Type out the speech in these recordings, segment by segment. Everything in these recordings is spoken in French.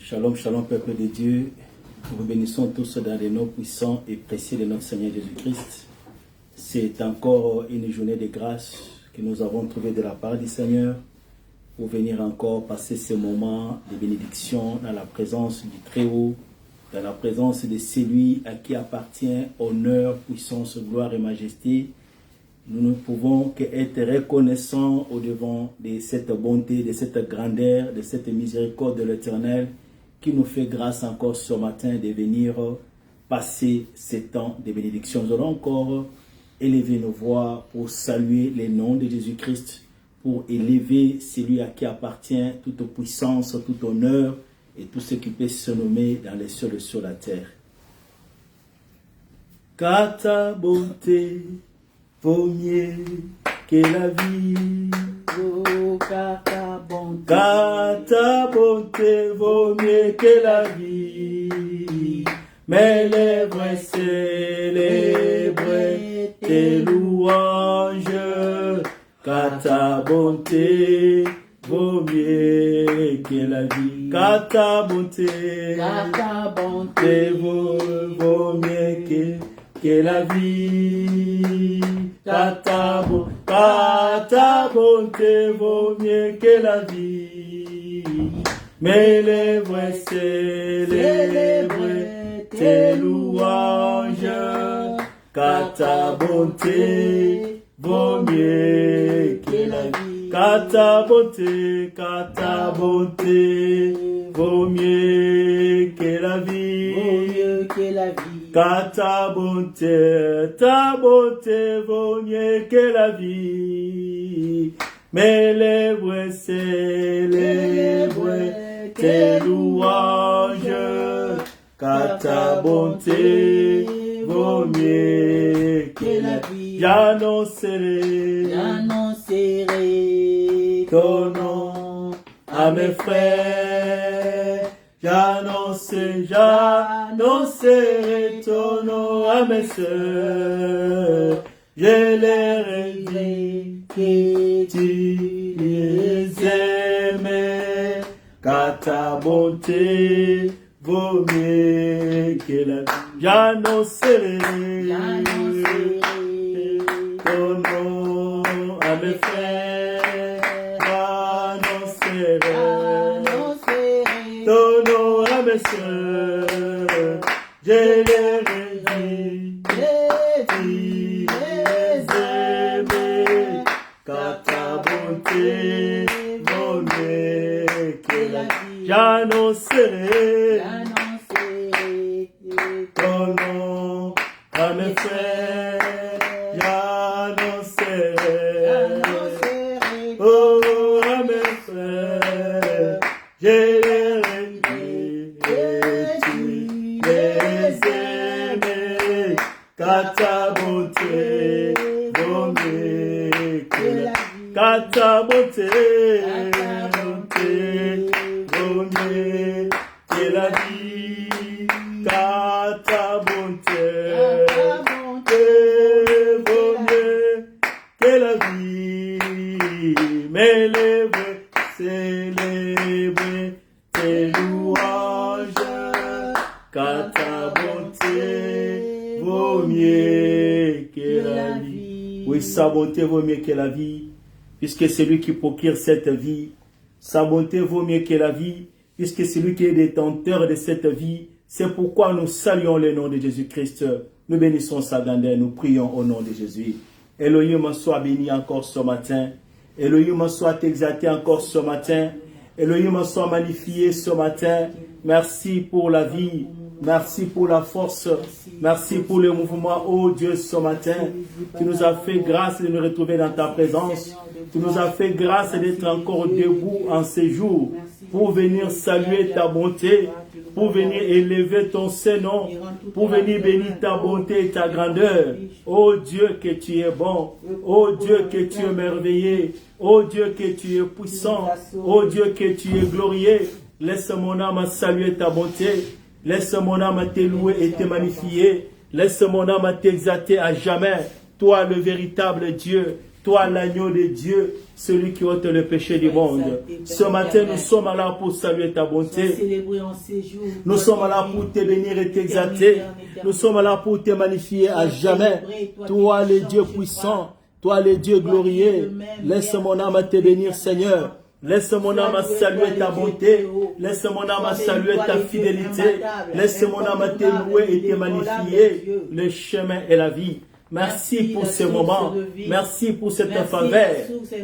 Shalom, shalom, peuple de Dieu. Nous vous bénissons tous dans les noms puissants et précieux de notre Seigneur Jésus-Christ. C'est encore une journée de grâce que nous avons trouvée de la part du Seigneur pour venir encore passer ce moment de bénédiction dans la présence du Très-Haut, dans la présence de celui à qui appartient honneur, puissance, gloire et majesté. Nous ne pouvons qu'être reconnaissants au-devant de cette bonté, de cette grandeur, de cette miséricorde de l'Éternel qui nous fait grâce encore ce matin de venir passer ce temps de bénédiction. Nous allons encore élever nos voix pour saluer les noms de Jésus-Christ, pour élever celui à qui appartient toute puissance, tout honneur et tout ce qui peut se nommer dans les cieux et sur la terre. Car ta bonté vaut mieux que la vie. Oh, car ta bonté, Car ta bonté vaut mieux que la vie. Mes lèvres célèbrent tes louanges. Car ta bonté vaut mieux que la vie. Car ta bonté vaut mieux que la vie. Car ta bonté vaut mieux que la vie. Mes lèvres célèbrent tes louanges. Car ta bonté vaut mieux que la vie. Car ta bonté vaut mieux que la vie. Car ta bonté vaut mieux que la vie. Mes lèvres célèbrent tes louanges. Car ta bonté vaut mieux que la vie. J'annoncerai ton nom à mes frères. J'annoncerai ton nom à mes sœurs. Je leur ai dit que tu les aimais. Car ta bonté vaut mieux que la vie. J'annoncerai ton nom à mes frères. J'annoncerai ton nom à mes sœurs. Je leur ai dit tu les aimais. Car ta bonté vaut mieux que la vie. J'annoncerai ton nom à mes frères. J'annoncerai oh à mes frères. Je leur ai dit tu les aimais. Car ta bonté vaut mieux que la vie. Car ta bonté vaut mieux que la vie. Car ta bonté vaut mieux que la vie. Mes lèvres célèbrent tes louanges. Car ta bonté vaut mieux que la vie. Oui, sa bonté vaut mieux que la vie, puisque c'est lui qui procure cette vie. Sa bonté vaut mieux que la vie, puisque c'est lui qui est détenteur de cette vie. C'est pourquoi nous saluons le nom de Jésus-Christ. Nous bénissons sa grandeur, nous prions au nom de Jésus. Elohim soit béni encore ce matin. Elohim soit exalté encore ce matin. Elohim soit magnifié ce matin. Merci pour la vie. Merci pour la force. Merci pour le mouvement. Oh Dieu, ce matin, tu nous as fait grâce de nous retrouver dans ta présence. Tu nous as fait grâce d'être encore debout en ces jours pour venir saluer ta bonté, pour venir élever ton Saint-Nom, pour venir bénir ta bonté et ta grandeur. Oh Dieu, que tu es bon. Oh Dieu, que tu es merveilleux. Oh Dieu, que tu es puissant. Oh Dieu, que tu es glorieux. Laisse mon âme saluer ta bonté. Laisse mon âme te louer et te magnifier. Laisse mon âme t'exalter à jamais. Toi, le véritable Dieu. Toi, l'agneau de Dieu, celui qui ôte le péché du monde. Ce matin, nous sommes là pour saluer ta bonté. Nous sommes là pour te bénir et t'exalter. Nous sommes là pour te magnifier à jamais. Toi, le Dieu puissant, toi, le Dieu glorieux, laisse mon âme te bénir, Seigneur. Laisse mon âme saluer ta bonté. Laisse mon âme saluer ta fidélité. Laisse mon âme te louer et te magnifier. Le chemin et la vie. Merci pour ce moment. Merci pour cette faveur.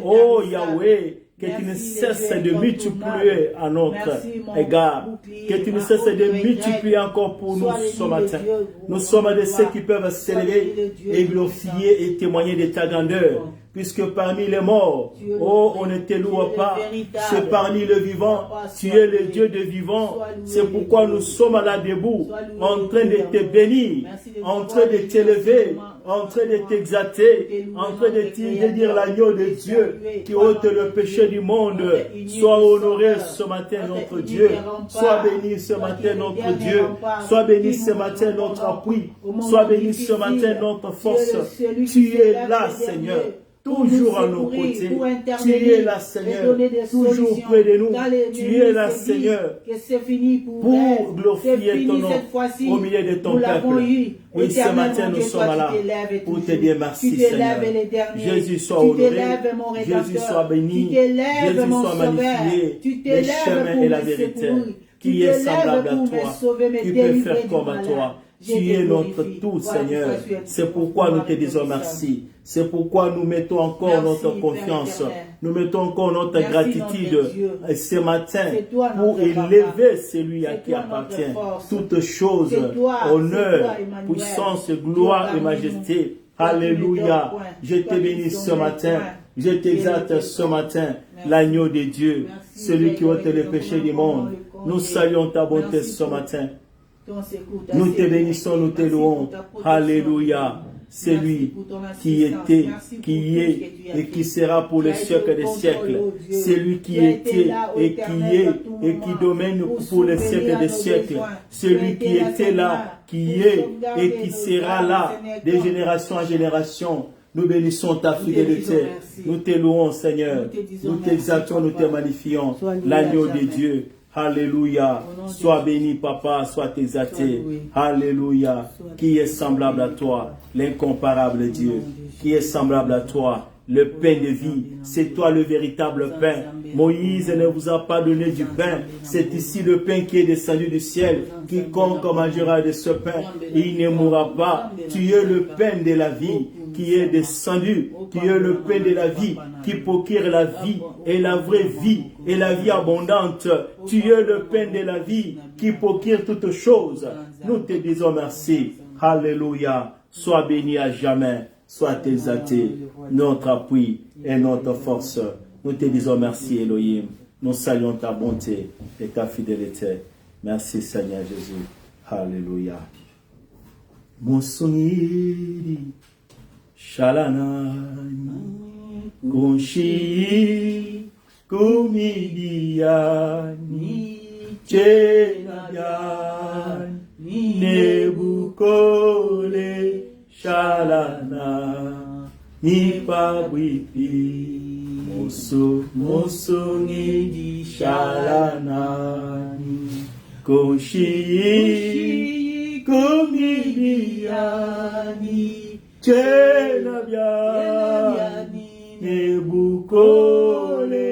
Oh Yahweh, que tu ne cesses de multiplier à notre égard. Que tu ne cesses de multiplier encore pour nous ce matin. Nous sommes de ceux qui peuvent s'élever et glorifier et témoigner de ta grandeur. Puisque parmi les morts, oh, on ne te loue pas. C'est parmi les vivants. Tu es le Dieu de vivants. C'est pourquoi nous sommes là debout, en train de te bénir, en train de t'élever, en train de t'exalter, en train de dire l'agneau de Dieu qui ôte le péché du monde. Sois honoré ce matin, notre Dieu. Sois béni ce matin, notre Dieu. Sois béni ce matin, notre appui. Sois béni ce matin, notre force. Tu es là, Seigneur. Toujours à nos côtés. Tu es là, Seigneur. Toujours près de nous. Tu es là, Seigneur. Pour glorifier ton nom au milieu de ton peuple. Oui, ce matin, nous sommes là pour te dire merci, Seigneur. Jésus soit honoré. Jésus soit béni. Jésus soit magnifié. Le chemin et la vérité. Qui est semblable à toi. Qui peut faire comme à toi. Tu es notre tout, Seigneur. C'est pourquoi nous te disons merci. C'est pourquoi nous mettons encore notre confiance. Nous mettons encore notre gratitude ce matin pour élever celui à qui appartient toutes choses, honneur, puissance, gloire et majesté. Alléluia. Je te bénis ce matin. Je t'exalte ce matin, l'agneau de Dieu, celui qui ôte le péché du monde. Nous saluons ta bonté ce matin. Nous te bénissons, nous te louons. Alléluia. C'est lui qui était, qui est et qui sera pour les siècles des siècles. C'est lui qui était et qui est et qui domine pour les siècles des siècles. C'est lui qui était là, qui est et qui sera là de génération en génération. Nous bénissons ta fidélité. Nous te louons, Seigneur. Nous t'exaltons, nous te magnifions. L'agneau de Dieu. Alléluia. Sois béni, Papa, sois exalté. Alléluia. Qui est semblable à toi? L'incomparable Dieu. Qui est semblable à toi? Le pain de vie. C'est toi le véritable pain. Moïse ne vous a pas donné du pain. C'est ici le pain qui est descendu du ciel. Quiconque mangera de ce pain, il ne mourra pas. Tu es le pain de la vie qui est descendu. Tu es le pain de la vie qui procure la vie et la vraie vie et la vie abondante. Tu es le pain de la vie qui procure toutes choses. Nous te disons merci. Alléluia. Sois béni à jamais. Sois exalté. Notre appui et notre force. Nous te disons merci, Elohim. Nous saluons ta bonté et ta fidélité. Merci, Seigneur Jésus. Alléluia. Monsungiri. Shalanani, Kunshi, Kumidiani, Chenabiani, Nebukole, Shalana, Nipabwipi, Mosungidi, Shalanani, Kunshi, Kumidiani, Chenabiani, Nebukole,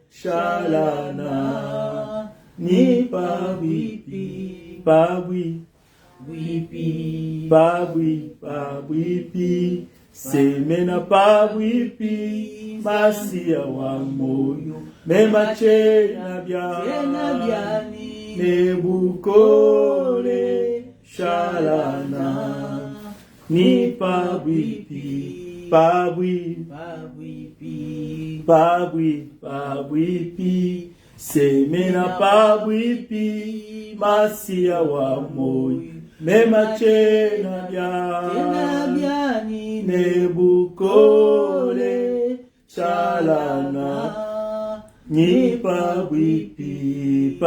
Shalana, ni Pabwipi, Pabwipi, Semena Pabwipi, Masia wa moyo, Mema Chenabiani, Nebukole, Shalana, ni Pabwipi, Semena Pabwipi, Masia wa moyo, Mema Chenabiani, Nebukole, Shalana, ni Pabwipi,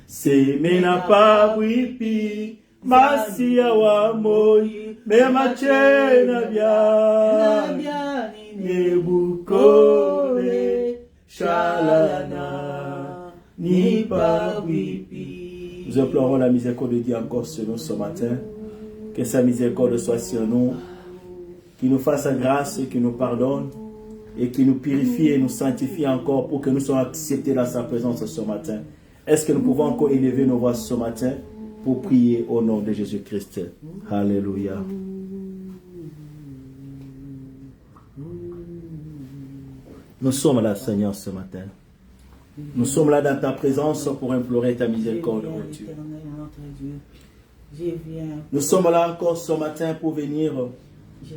Semena Pabwipi, Masia wa moi, mema chena bia, nebukole, shalana, nipa wipi. Nous implorons la miséricorde de Dieu encore sur nous ce matin. Que sa miséricorde soit sur nous, qu'il nous fasse grâce, qu'il nous pardonne et qu'il nous purifie et nous sanctifie encore pour que nous soyons acceptés dans sa présence ce matin. Est-ce que nous pouvons encore élever nos voix ce matin pour prier au nom de Jésus-Christ? Alléluia. Nous sommes là, Seigneur, ce matin. Nous sommes là dans ta présence pour implorer ta miséricorde, oh Dieu. Nous sommes là encore ce matin pour venir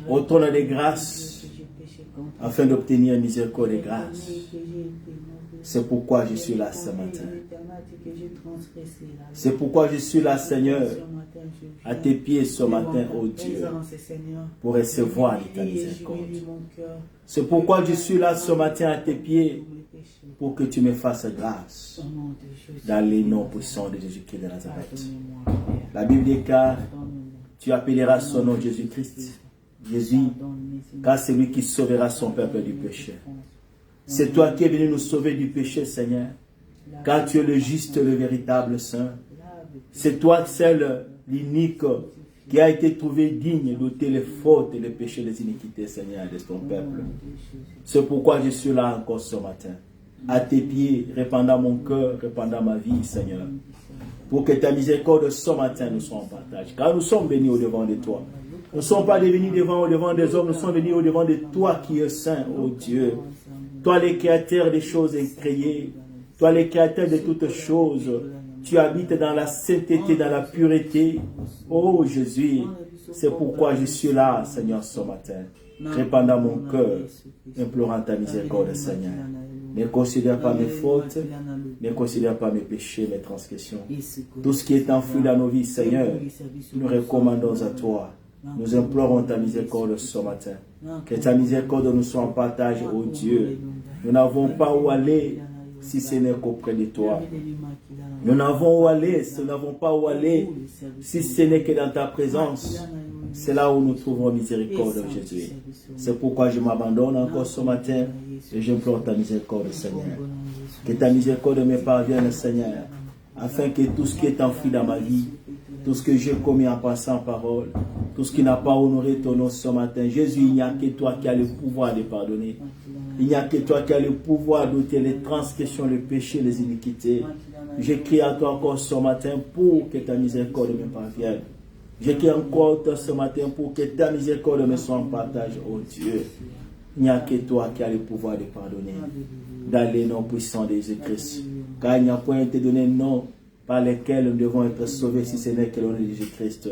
au trône des grâces afin d'obtenir miséricorde et grâce. C'est pourquoi je suis là ce matin. C'est pourquoi je suis là, Seigneur, à tes pieds ce matin, oh Dieu, pour recevoir ta miséricorde. C'est pourquoi je suis là ce matin à tes pieds, pour que tu me fasses grâce dans les noms puissants de Jésus-Christ de Nazareth. La Bible déclare, tu appelleras son nom Jésus-Christ, Jésus, car c'est lui qui sauvera son peuple du péché. C'est toi qui es venu nous sauver du péché, Seigneur, car tu es le juste, le véritable Saint. C'est toi seul, l'unique, qui a été trouvé digne d'ôter les fautes et les péchés, les iniquités, Seigneur, de ton peuple. C'est pourquoi je suis là encore ce matin, à tes pieds, répandant mon cœur, répandant ma vie, Seigneur, pour que ta miséricorde ce matin nous soit en partage, car nous sommes bénis au-devant de toi. Nous ne sommes pas venus au-devant des hommes, nous sommes venus au-devant de toi qui es saint, ô Dieu. Toi, le créateur des choses incréées, toi, le créateur de toutes choses, tu habites dans la sainteté, dans la pureté. Oh Jésus, c'est pourquoi je suis là, Seigneur, ce matin, répandant mon cœur, implorant ta miséricorde, Seigneur. Ne considère pas mes fautes, ne considère pas mes péchés, mes transgressions. Tout ce qui est enfoui dans nos vies, Seigneur, nous recommandons à toi. Nous implorons ta miséricorde ce matin. Que ta miséricorde nous soit en partage, ô Dieu. Nous n'avons pas où aller si ce n'est qu'auprès de toi. Nous n'avons où aller, nous n'avons pas où aller si ce n'est que dans ta présence. C'est là où nous trouvons miséricorde, Jésus. C'est pourquoi je m'abandonne encore ce matin et j'implore ta miséricorde, Seigneur. Que ta miséricorde me parvienne, Seigneur, afin que tout ce qui est enfoui dans ma vie, tout ce que j'ai commis en passant parole, tout ce qui n'a pas honoré ton nom ce matin, Jésus, il n'y a que toi qui as le pouvoir de pardonner. Il n'y a que toi qui as le pouvoir d'ôter les transgressions, les péchés, les iniquités. J'écris à toi encore ce matin pour que ta miséricorde me parvienne. J'écris encore ce matin pour que ta miséricorde me soit en partage, oh Dieu. Il n'y a que toi qui as le pouvoir de pardonner. Dans les noms puissants de Jésus-Christ. Car il n'y a point été donné nom par lesquels nous devons être sauvés si ce n'est que le nom de Jésus-Christ.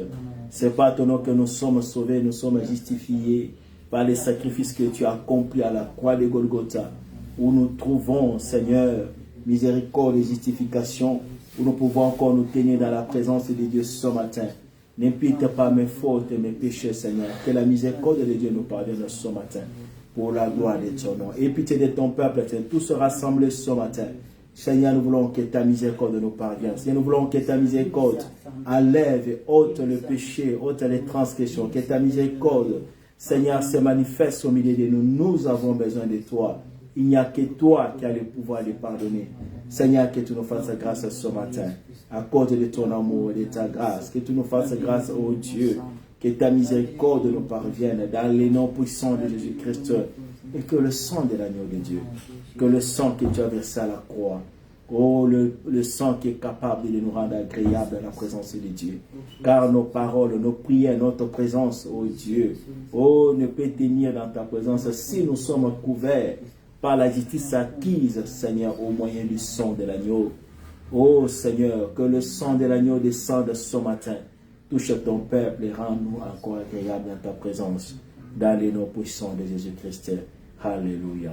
C'est par ton nom que nous sommes sauvés, nous sommes justifiés par les sacrifices que tu as accomplis à la croix de Golgotha, où nous trouvons, Seigneur, miséricorde et justification, où nous pouvons encore nous tenir dans la présence de Dieu ce matin. N'impute pas mes fautes et mes péchés, Seigneur. Que la miséricorde de Dieu nous pardonne ce matin, pour la gloire de ton nom. Et pitié de ton peuple, tous se rassembler ce matin. Seigneur, nous voulons que ta miséricorde nous parvienne. Seigneur, nous voulons que ta miséricorde enlève et ôte le péché, ôte les transgressions. Que ta miséricorde, Seigneur, se manifeste au milieu de nous. Nous avons besoin de toi. Il n'y a que toi qui as le pouvoir de pardonner. Seigneur, que tu nous fasses grâce ce matin. À cause de ton amour et de ta grâce. Que tu nous fasses grâce, ô Dieu. Que ta miséricorde nous parvienne dans les noms puissants de Jésus-Christ. Et que le sang de l'agneau de Dieu, que le sang que tu as versé à la croix, oh, le sang qui est capable de nous rendre agréables à la présence de Dieu. Car nos paroles, nos prières, notre présence, oh Dieu, oh, ne peut tenir dans ta présence si nous sommes couverts par la justice acquise, Seigneur, au moyen du sang de l'agneau. Oh Seigneur, que le sang de l'agneau descende ce matin, touche ton peuple et rends-nous encore agréables dans ta présence, dans les noms puissants de Jésus-Christ. Alléluia.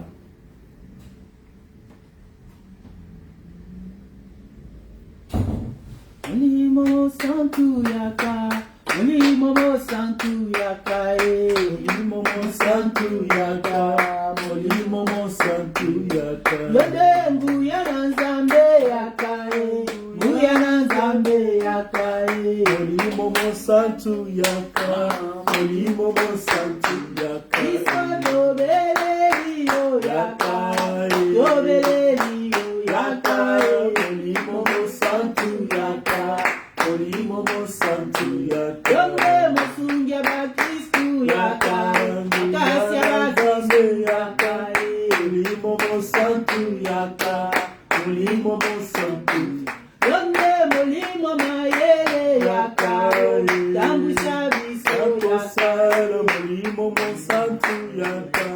Mulimo santu yaka, mulimo santu yaka, mulimo santu yaka, mulimo santu yaka. Yode mbuya na nzambe yaka, mbuya na nzambe yaka, mulimo yaka, Tobeleli yo yaka, Molimo Santu yaka, Molimo Santu yaka, Yonge Mosungia Bakristu yaka, Kasia Bakristu yaka, Molimo Santu yaka, Molimo Santu. Yonge Molimo Mayele yaka, Tambusha Biso yaka, Molimo Santu yaka,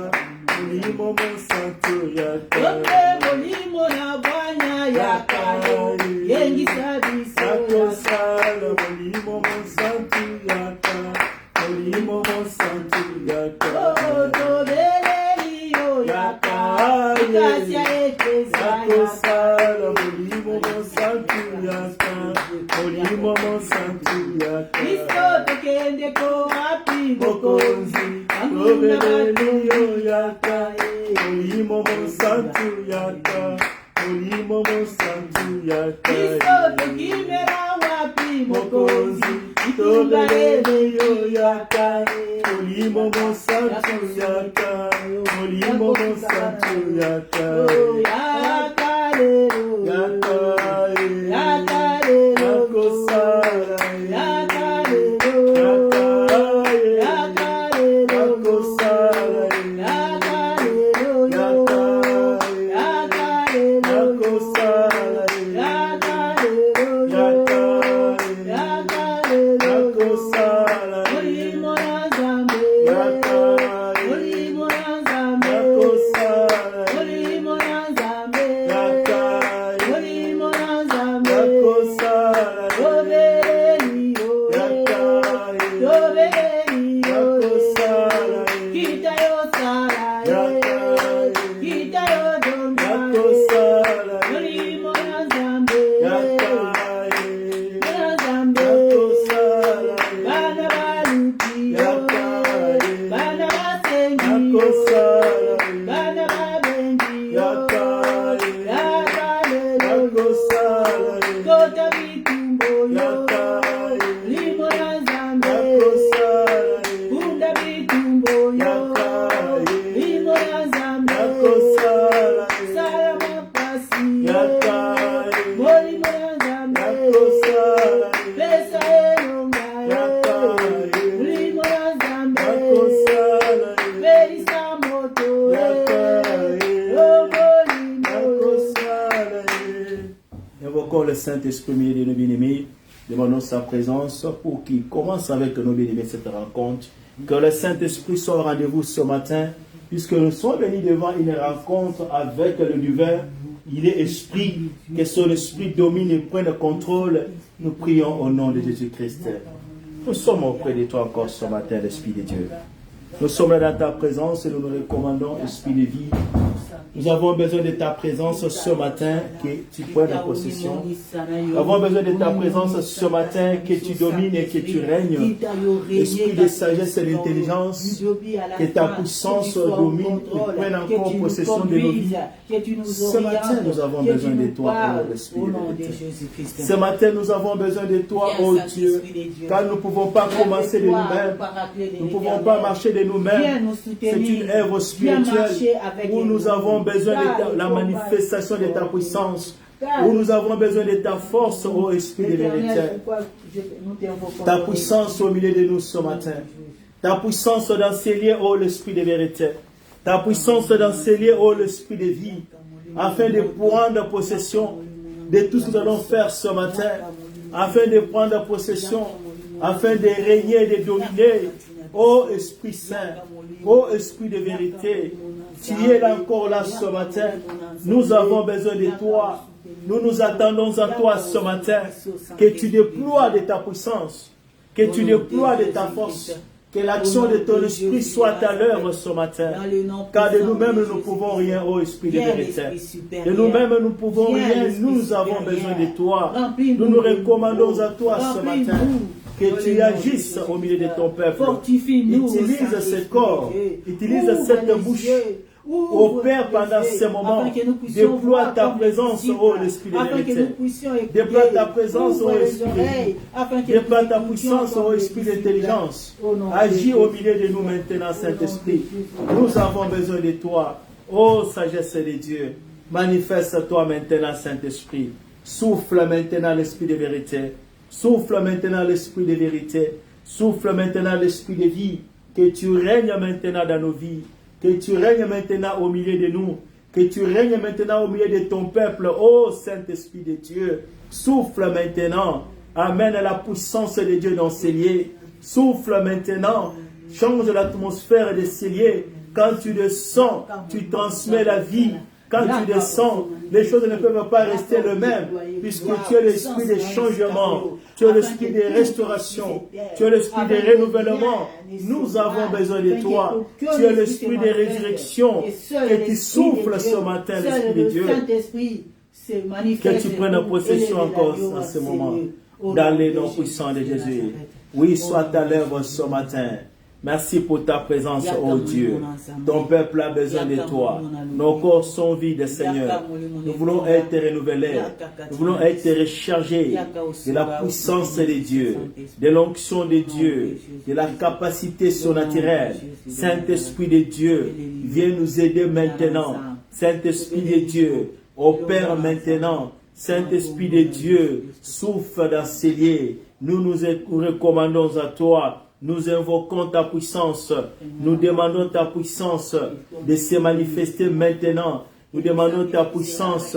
Molimo Santu yaka. Yonge Molimo na Bwana yaka, Yengi Sabiso Yakosala Molimo Santu yaka, Molimo Santu yaka. Tobeleli yo yaka, Kasia Ekesa yaka, Yakosala Molimo Santu yaka, Molimo Santu yaka. Kristo tokende ko api Mokonzi, Tobeleli yo yaka, Molimo Santu yaka, Molimo Santu yaka. Kristo tokimera wapi Mokonzi, Itunga Tobeleli yo yaka, Molimo Santu yaka, Molimo Santu yaka. yaka lero Yaka, yaka lero Yakosala, yaka lero yaka lero Yakosala, yaka lero yaka lero Yakosala, yaka lero yaka lero Yakosala, Molimo na Nzambe Molimo na Nzambe Yakosala, Molimo na Nzambe Yaka, Molimo na Nzambe Yakosala, Tobeleli yo Yaka, Tobeleli yo Yakosala, Kita yo sala Kita yo donga Yakosala, Molimo na Nzambe Yaka, na Nzambe Yakosala, Bana baluki yo Bana basengi yo Yakosala, Bana babengi yo Yaka, Yaka lelo Yakosala, Kota bitumbo yo Yaka, Limo na Nzambe Yakosala, Bunda bitumbo yo Limo na Nzambe Yakosala, Sala mapasi Yaka, Molimo na Nzambe Yakosala, Pesa elonga Yaka, Limo na Nzambe Yakosala, Perisa moto Yaka, Molimo Yakosala. Invoquons le Saint-Esprit, de nos bien-aimés. Demandons sa présence pour qu'il commence avec nos bien-aimés cette rencontre. Que le Saint-Esprit soit au rendez-vous ce matin, puisque nous sommes venus devant une rencontre avec le divin. Il est esprit, que son esprit domine et prenne le contrôle. Nous prions au nom de Jésus-Christ. Nous sommes auprès de toi encore ce matin, l'Esprit de Dieu. Nous sommes là dans ta présence et nous nous recommandons, Esprit de vie. Nous avons besoin de ta présence ce matin, que tu prennes la possession. Nous avons besoin de ta présence ce matin, que tu domines et que tu règnes. Esprit de sagesse et d'intelligence, que ta puissance domine et prenne encore possession de nos vies. Ce matin, nous avons besoin de toi, ô Esprit de vérité. Ce matin, nous avons besoin de toi, ô Dieu, car nous ne pouvons pas commencer de nous-mêmes. Nous ne pouvons pas marcher de nous-mêmes. C'est une œuvre spirituelle où nous avons besoin de la manifestation de ta puissance, où nous avons besoin de ta force, ô Esprit de vérité. Ta puissance au milieu de nous ce matin. Ta puissance dans ces lieux, ô l'Esprit de vérité. Ta puissance dans ces lieux, ô l'Esprit de vie, afin de prendre possession de tout ce que nous allons faire ce matin, afin de prendre possession, afin de régner et de dominer. Ô Esprit Saint, ô Esprit de vérité, tu es encore là ce matin. Nous avons besoin de toi. Nous nous attendons à toi ce matin. Que tu déploies de ta puissance, que tu déploies de ta force, que l'action de ton esprit soit à l'œuvre ce matin. Car de nous-mêmes, nous ne pouvons rien, ô Esprit de vérité. De nous-mêmes, nous ne pouvons rien. Nous avons besoin de toi. Nous nous recommandons à toi ce matin. Que tu agisses au milieu de ton peuple. Utilise ce corps, utilise cette bouche. Ô Père, pendant ces moments, déploie ta présence, ô l'Esprit de vérité. Déploie ta présence, ô Esprit de vie. Déploie ta puissance, ô Esprit d'intelligence. Agis au milieu de nous maintenant, Saint-Esprit. Nous avons besoin de toi. Oh, sagesse de Dieu, manifeste-toi maintenant, Saint-Esprit. Souffle maintenant l'esprit de vérité. Souffle maintenant l'esprit de vérité. Souffle maintenant l'esprit de vie. Que tu règnes maintenant dans nos vies. Que tu règnes maintenant au milieu de nous. Que tu règnes maintenant au milieu de ton peuple. Oh Saint-Esprit de Dieu. Souffle maintenant. Amène la puissance de Dieu dans ces lieux. Souffle maintenant. Change l'atmosphère de ces lieux. Quand tu descends, tu transmets la vie. Quand tu descends, les choses ne peuvent pas rester les mêmes, puisque tu es l'esprit de changement, tu es l'esprit de restauration, tu es l'esprit de renouvellement. Nous avons besoin de toi. Tu es l'esprit de résurrection et tu souffles ce matin, l'esprit de Dieu. Que tu prennes possession encore en ce moment, dans les noms puissants de Jésus. Oui, sois à l'œuvre ce matin. Merci pour ta présence, oh Dieu. Ton peuple a besoin de toi. Nos corps sont vides, Seigneur. Nous voulons être renouvelés. Nous voulons être rechargés de la puissance de Dieu, de l'onction de Dieu, de la capacité surnaturelle. Saint-Esprit de Dieu, viens nous aider maintenant. Saint-Esprit de Dieu, opère maintenant. Saint-Esprit de Dieu, souffle dans ces lieux. Nous nous recommandons à toi. Nous invoquons ta puissance. Nous demandons ta puissance de se manifester maintenant. Nous demandons ta puissance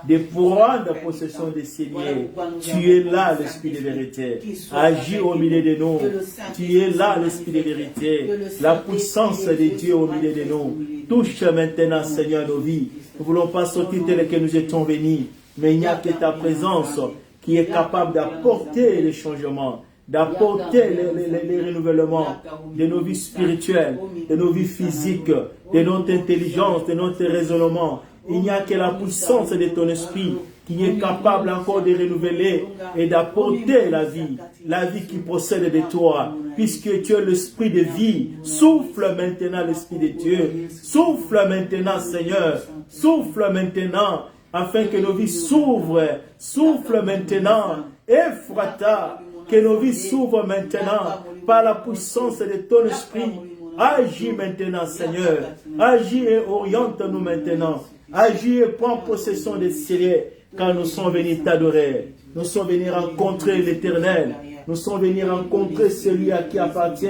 de prendre possession de ces lieux. Tu es là, l'Esprit de vérité. Agis au milieu de nous. Tu es là, l'Esprit de vérité. La puissance de Dieu au milieu de nous. Touche maintenant, Seigneur, nos vies. Nous ne voulons pas sortir tel que nous étions venus. Mais il n'y a que ta présence qui est capable d'apporter les changements, d'apporter les renouvellements de nos vies spirituelles, de nos vies physiques, de notre intelligence, de notre raisonnement. Il n'y a que la puissance de ton esprit qui est capable encore de renouveler et d'apporter la vie qui procède de toi, puisque tu es l'esprit de vie. Souffle maintenant l'Esprit de Dieu. Souffle maintenant, Seigneur. Souffle maintenant, afin que nos vies s'ouvrent. Souffle maintenant. Ephrata. Que nos vies s'ouvrent maintenant par la puissance de ton esprit. Agis maintenant, Seigneur. Agis et oriente-nous maintenant. Agis et prends possession des cieux, car nous sommes venus t'adorer. Nous sommes venus rencontrer l'Éternel. Nous sommes venus rencontrer celui à qui appartient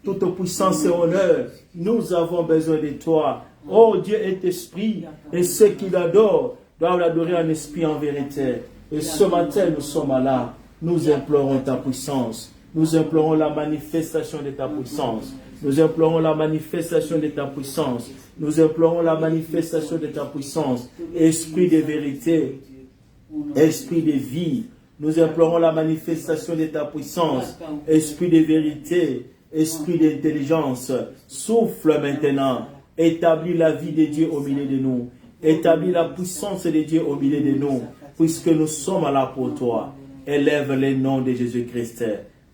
toute puissance et honneur. Nous avons besoin de toi. Oh, Dieu est esprit, et ceux qui l'adorent doivent l'adorer en esprit et en vérité. Et ce matin, nous sommes là. Nous implorons ta puissance. Nous implorons la manifestation de ta puissance. Nous implorons la manifestation de ta puissance. Nous implorons la manifestation de ta puissance. Esprit de vérité, esprit de vie. Nous implorons la manifestation de ta puissance. Esprit de vérité, esprit d'intelligence. Souffle maintenant. Établis la vie de Dieu au milieu de nous. Établis la puissance de Dieu au milieu de nous. Puisque nous sommes là pour toi. Élève le nom de Jésus-Christ.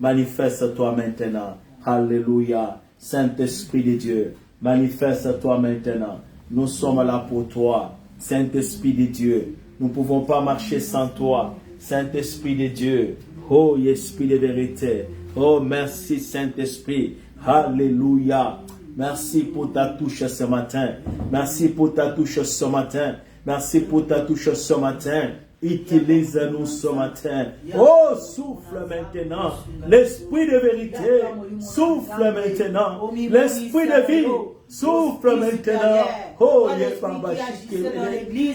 Manifeste-toi maintenant. Alléluia. Saint-Esprit de Dieu, manifeste-toi maintenant. Nous sommes là pour toi. Saint-Esprit de Dieu, nous ne pouvons pas marcher sans toi. Saint-Esprit de Dieu, oh Esprit de vérité. Oh merci Saint-Esprit. Alléluia. Merci pour ta touche ce matin. Merci pour ta touche ce matin. Merci pour ta touche ce matin. Utilise-nous ce matin. Oh, souffle maintenant. L'esprit de vérité. Souffle maintenant. L'esprit de vie. Souffle maintenant. Oh,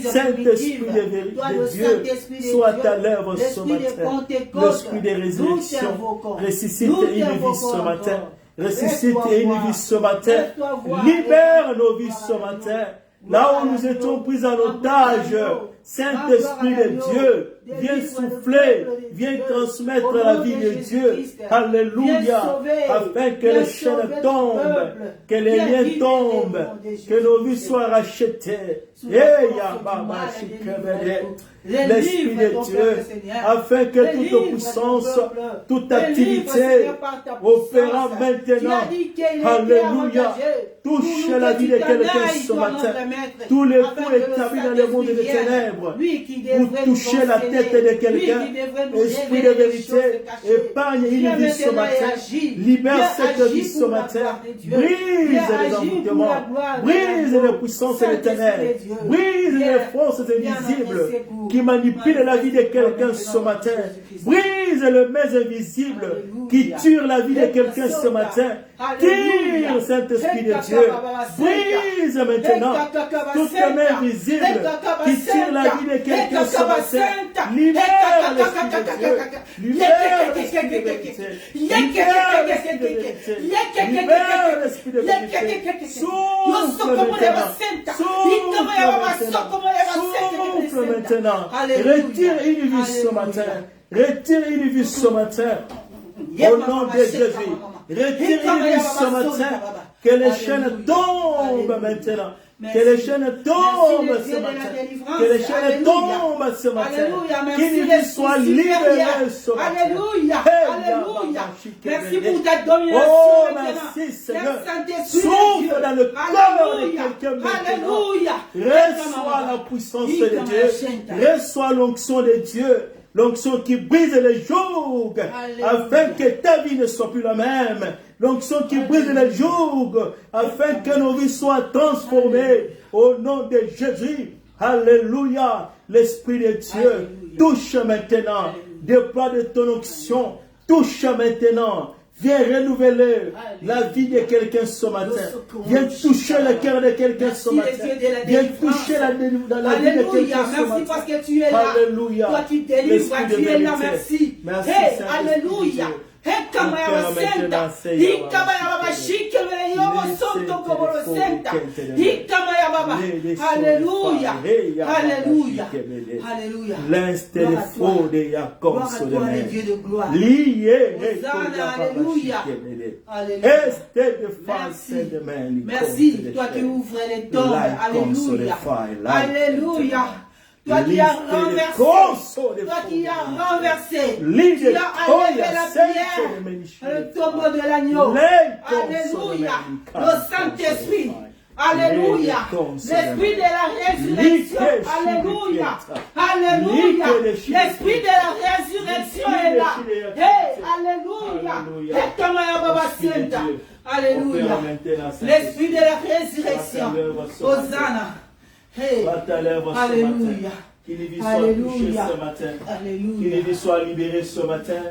Saint-Esprit de Dieu, sois à l'œuvre ce matin. L'esprit de résurrection. Ressuscite et une vie ce matin. Ressuscite et une vie ce matin. Libère nos vies ce matin. Là où nous étions pris en otage, Saint-Esprit de Dieu, viens souffler, viens transmettre la vie de Dieu. Alléluia. Afin que les chaînes tombent, que les liens tombent, que nos vies soient rachetées. L'Esprit de Dieu, afin que toute puissance, toute activité opérant maintenant, alléluia, touche la vie de quelqu'un ce matin. Tous les coups établis dans le monde des ténèbres, vous touchez la tête tête de quelqu'un. Esprit de vérité, épargne une vie ce matin. Libère cette vie ce matin. Brise les envoûtements. Brise les puissances de l'éternel. Brise les forces invisibles qui manipulent la vie de quelqu'un ce matin. Brise le mains invisible qui tue la vie de quelqu'un ce matin. Tire, Saint-Esprit de Dieu. Brise maintenant toutes les mains visibles qui tirent la vie de quelqu'un ce matin. Libère l'Esprit de Dieu. Libère l'Esprit de vérité. Libère l'Esprit de vérité. Libère l'Esprit de vérité. Souffle maintenant. Souffle maintenant. Retire une vie ce matin. Retire une vie ce matin. Au nom de Jésus. Retire une vie ce matin. Que les chaînes tombent maintenant. Que les chaînes tombent ce matin. Que les chaînes tombent ce matin. Qu'une vie soit libérée ce matin. Alléluia. Alléluia. Merci pour ta domination. Oh, merci Seigneur. Souffle dans le corps de quelqu'un maintenant. Reçois la puissance de Dieu. Reçois l'onction de Dieu. L'onction qui brise les jougs, afin que ta vie ne soit plus la même. L'onction qui brise les jougs, afin que nos vies soient transformées. Au nom de Jésus. Alléluia. L'Esprit de Dieu touche maintenant. Déploie de ton onction. Touche maintenant. Viens renouveler la vie de quelqu'un ce matin. Viens toucher le cœur de quelqu'un ce matin. Viens toucher la vie de quelqu'un ce matin. Merci parce que tu es là. Alléluia. Toi qui délivres, tu es là. Merci. Merci. Alléluia. Alléluia. Alléluia. Alléluia. L'instinct de faux de Jacob sur le même. Lié. Alléluia. Merci. Toi qui ouvres les tombes. Alléluia. Alléluia. Toi qui as renversé, toi qui as renversé, tu as enlevé la pierre, le tombeau de l'agneau. Alléluia. Le Saint-Esprit. Alléluia. L'esprit de la résurrection. Alléluia. Alléluia. L'esprit de la résurrection est là. Hey, alléluia. Alléluia. L'esprit de la résurrection. Hosanna. Hey. Alléluia. Qu'il vie soit touché ce matin. Qu'il vie soit libéré ce matin.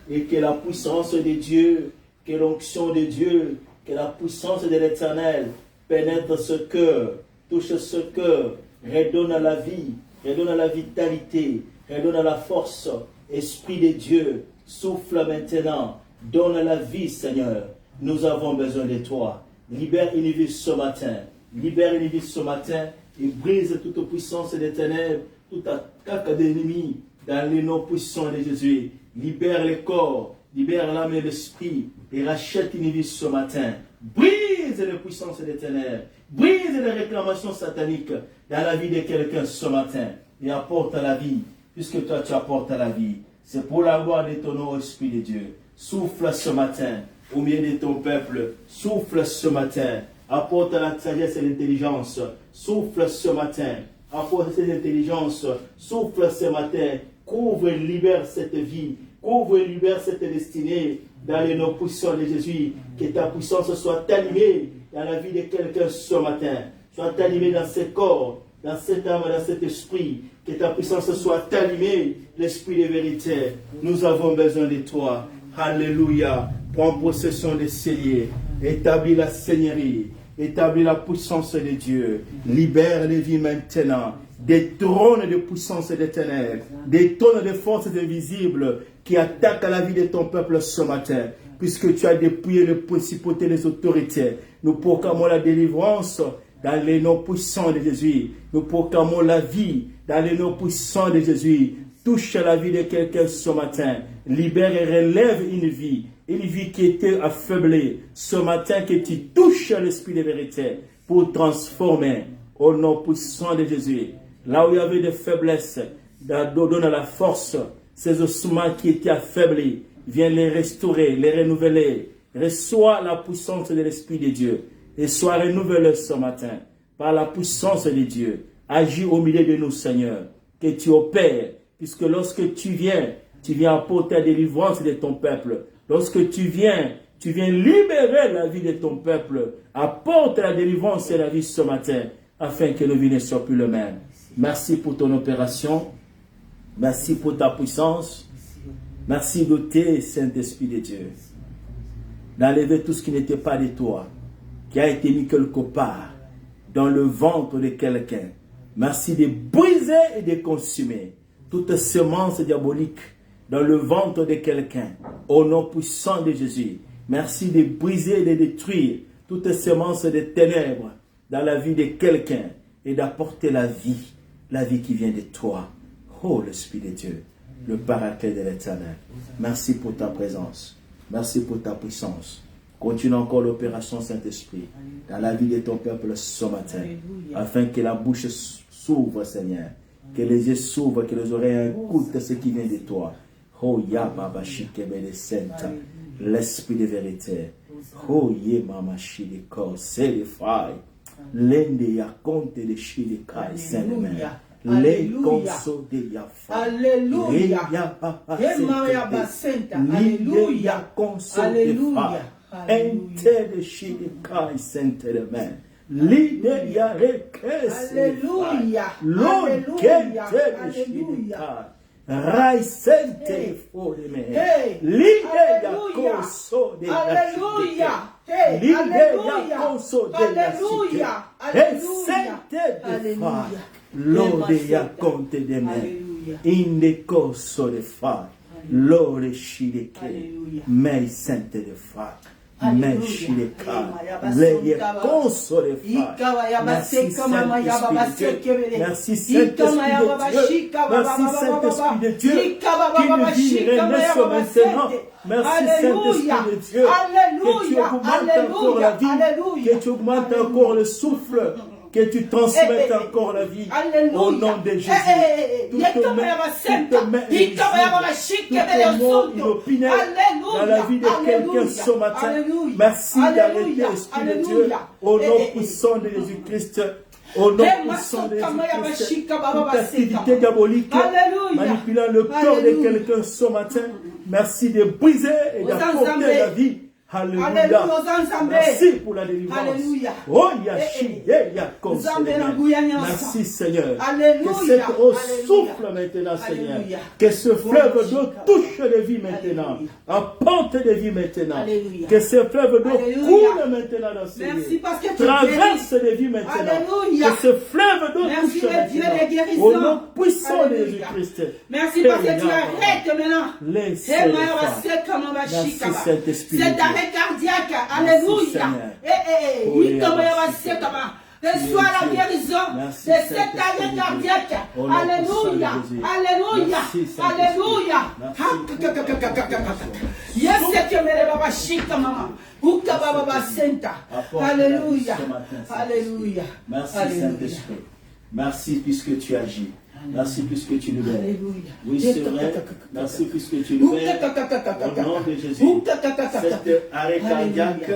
Et que la puissance de Dieu, que l'onction de Dieu, que la puissance de l'Éternel pénètre ce cœur, touche ce cœur, redonne la vie, redonne la vitalité, redonne la force. Esprit de Dieu, souffle maintenant, donne la vie, Seigneur. Nous avons besoin de toi. Libère une vie ce matin. Libère une vie ce matin et brise toute puissance des ténèbres, toute attaque d'ennemis dans les noms puissants de Jésus. Libère le corps, libère l'âme et l'esprit et rachète une vie ce matin. Brise les puissances des ténèbres, brise les réclamations sataniques dans la vie de quelqu'un ce matin et apporte la vie, puisque toi tu apportes la vie. C'est pour la gloire de ton nom, Esprit de Dieu. Souffle ce matin au milieu de ton peuple, souffle ce matin. Apporte la sagesse et l'intelligence. Souffle ce matin. Apporte cette intelligence. Souffle ce matin. Couvre et libère cette vie. Couvre et libère cette destinée dans les noms puissants de Jésus. Que ta puissance soit animée dans la vie de quelqu'un ce matin. Soit animée dans ce corps, dans cette âme, dans cet esprit. Que ta puissance soit animée, l'esprit de vérité. Nous avons besoin de toi. Alléluia. Prends possession des celliers. Établis la seigneurie. Établis la puissance de Dieu. Libère les vies maintenant. Des trônes de puissance des ténèbres. Des trônes de forces invisibles qui attaquent la vie de ton peuple ce matin. Puisque tu as dépouillé les principautés et les autorités. Nous proclamons la délivrance dans les noms puissants de Jésus. Nous proclamons la vie dans les noms puissants de Jésus. Touche la vie de quelqu'un ce matin. Libère et relève une vie qui était affaiblie. Ce matin, que tu touches l'esprit de vérité pour transformer au nom puissant de Jésus. Là où il y avait des faiblesses, donne la force. Ces ossements qui étaient affaiblis, viens les restaurer, les renouveler. Reçois la puissance de l'Esprit de Dieu et sois renouvelé ce matin par la puissance de Dieu. Agis au milieu de nous, Seigneur. Que tu opères, puisque lorsque tu viens apporter la délivrance de ton peuple. Lorsque tu viens libérer la vie de ton peuple. Apporte la délivrance et la vie ce matin, afin que nos vies ne soient plus les mêmes. Merci pour ton opération. Merci pour ta puissance. Merci d'ôter, Saint-Esprit de Dieu, d'enlever tout ce qui n'était pas de toi, qui a été mis quelque part dans le ventre de quelqu'un. Merci de briser et de consumer toute semence diabolique dans le ventre de quelqu'un, au nom puissant de Jésus. Merci de briser et de détruire toute semence de ténèbres dans la vie de quelqu'un et d'apporter la vie qui vient de toi. Oh, l'Esprit de Dieu, le paraclet de l'Éternel. Merci pour ta présence. Merci pour ta puissance. Continue encore l'opération Saint-Esprit dans la vie de ton peuple ce matin, afin que la bouche s'ouvre, Seigneur, que les yeux s'ouvrent, que les oreilles écoutent ce qui vient de toi. Oh, Yababa Shikebe Sainte, l'Esprit de vérité. Oh, Yemama Shidiko, c'est le faille. L'ende Yakonte de Shidikai, Saint-Domaine. Les consos de Yafa. Alléluia. Alléluia. Alléluia. Ente de Shidikai, Saint-Domaine. L'ide Yarekes. Alléluia. L'on kente de Shidikai. Raisente foreme. L'ide Yakonso de Alléluia. L'ide Yakonso de Alléluia. Alléluia. Lord Yakonte de me. Inde Koso de fa. Lord Shideke. Mei Sainte de fa. Mei Shideka. Leye Koso de fa. Merci Saint-Esprit. Merci Saint-Esprit de Dieu. Qui nous dit renaisse maintenant. Merci Saint-Esprit de Dieu. Que tu augmentes encore la vie. Que tu augmentes encore le souffle. Que tu transmettes encore la vie. Au nom de Jésus. Toute main inopinée dans la vie de quelqu'un ce matin. Merci d'arrêter, Esprit de Dieu. Au nom puissant de Jésus-Christ. Au nom puissant de Jésus-Christ. Toute activité diabolique manipulant le corps de quelqu'un ce matin. Merci de briser et d'apporter la vie. Alléluia. Merci pour la délivrance. Alléluia. Oh, merci Seigneur. Alléluia. Que cette eau souffle maintenant, Seigneur. Alléluia. Que ce fleuve d'eau touche de vie maintenant. Apporte de vie maintenant. Alléluia. Que ce fleuve d'eau coule maintenant dans ce Merci lieu. parce que tu Traverse de vie maintenant. Alléluia. Que ce fleuve d'eau Merci touche le Dieu des maintenant. guérisons. Au nom puissant de Alléluia. Jésus-Christ. Merci parce que tu arrêtes maintenant. Merci Saint-Esprit. C'est arrêt cardiaque. Alléluia. Reçois la guérison de cet arrêt cardiaque. Alléluia. Alléluia. Alléluia. Yes, que me baba shika mama. Uka baba senta. Alléluia. Alléluia. Merci Saint-Esprit. Merci puisque tu agis. Merci puisque tu nous aides. Oui, c'est vrai. Merci puisque tu nous aides. Au nom de Jésus. Cet arrêt cardiaque.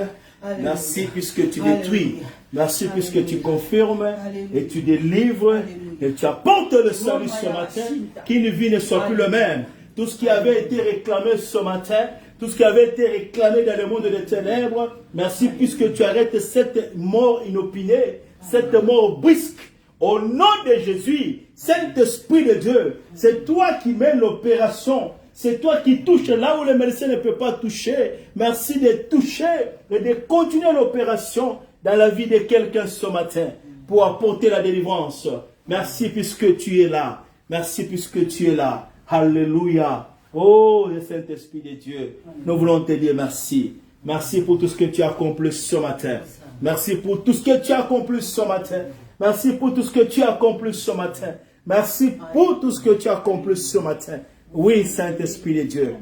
Merci puisque tu détruis. Merci puisque tu confirmes et tu délivres et tu apportes le salut ce matin. Qu'une vie ne soit plus le même. Tout ce qui avait été réclamé ce matin, tout ce qui avait été réclamé dans le monde des ténèbres, merci puisque tu arrêtes cette mort inopinée, cette mort brusque. Au nom de Jésus, Saint-Esprit de Dieu, c'est toi qui mènes l'opération. C'est toi qui touches là où le médecin ne peut pas toucher. Merci de toucher et de continuer l'opération dans la vie de quelqu'un ce matin pour apporter la délivrance. Merci puisque tu es là. Merci puisque tu es là. Alléluia. Oh, le Saint-Esprit de Dieu, nous voulons te dire merci. Merci pour tout ce que tu as accompli ce matin. Merci pour tout ce que tu as accompli ce matin. Merci pour tout ce que tu as accompli ce matin. Merci pour tout ce que tu as accompli ce matin. Oui, Saint-Esprit de Dieu.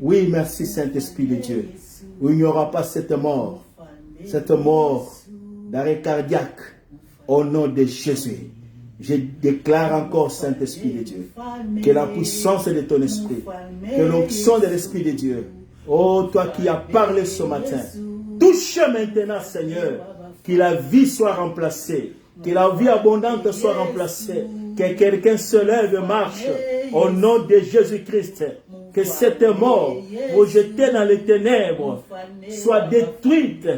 Oui, merci Saint-Esprit de Dieu. Où il n'y aura pas cette mort d'arrêt cardiaque au nom de Jésus. Je déclare encore, Saint-Esprit de Dieu, que la puissance de ton esprit, que l'onction de l'Esprit de Dieu, oh, toi qui as parlé ce matin, touche maintenant, Seigneur, que la vie soit remplacée, que la vie abondante soit remplacée, Que quelqu'un se lève et marche au nom de Jésus-Christ. Que cette mort projetée dans les ténèbres soit détruite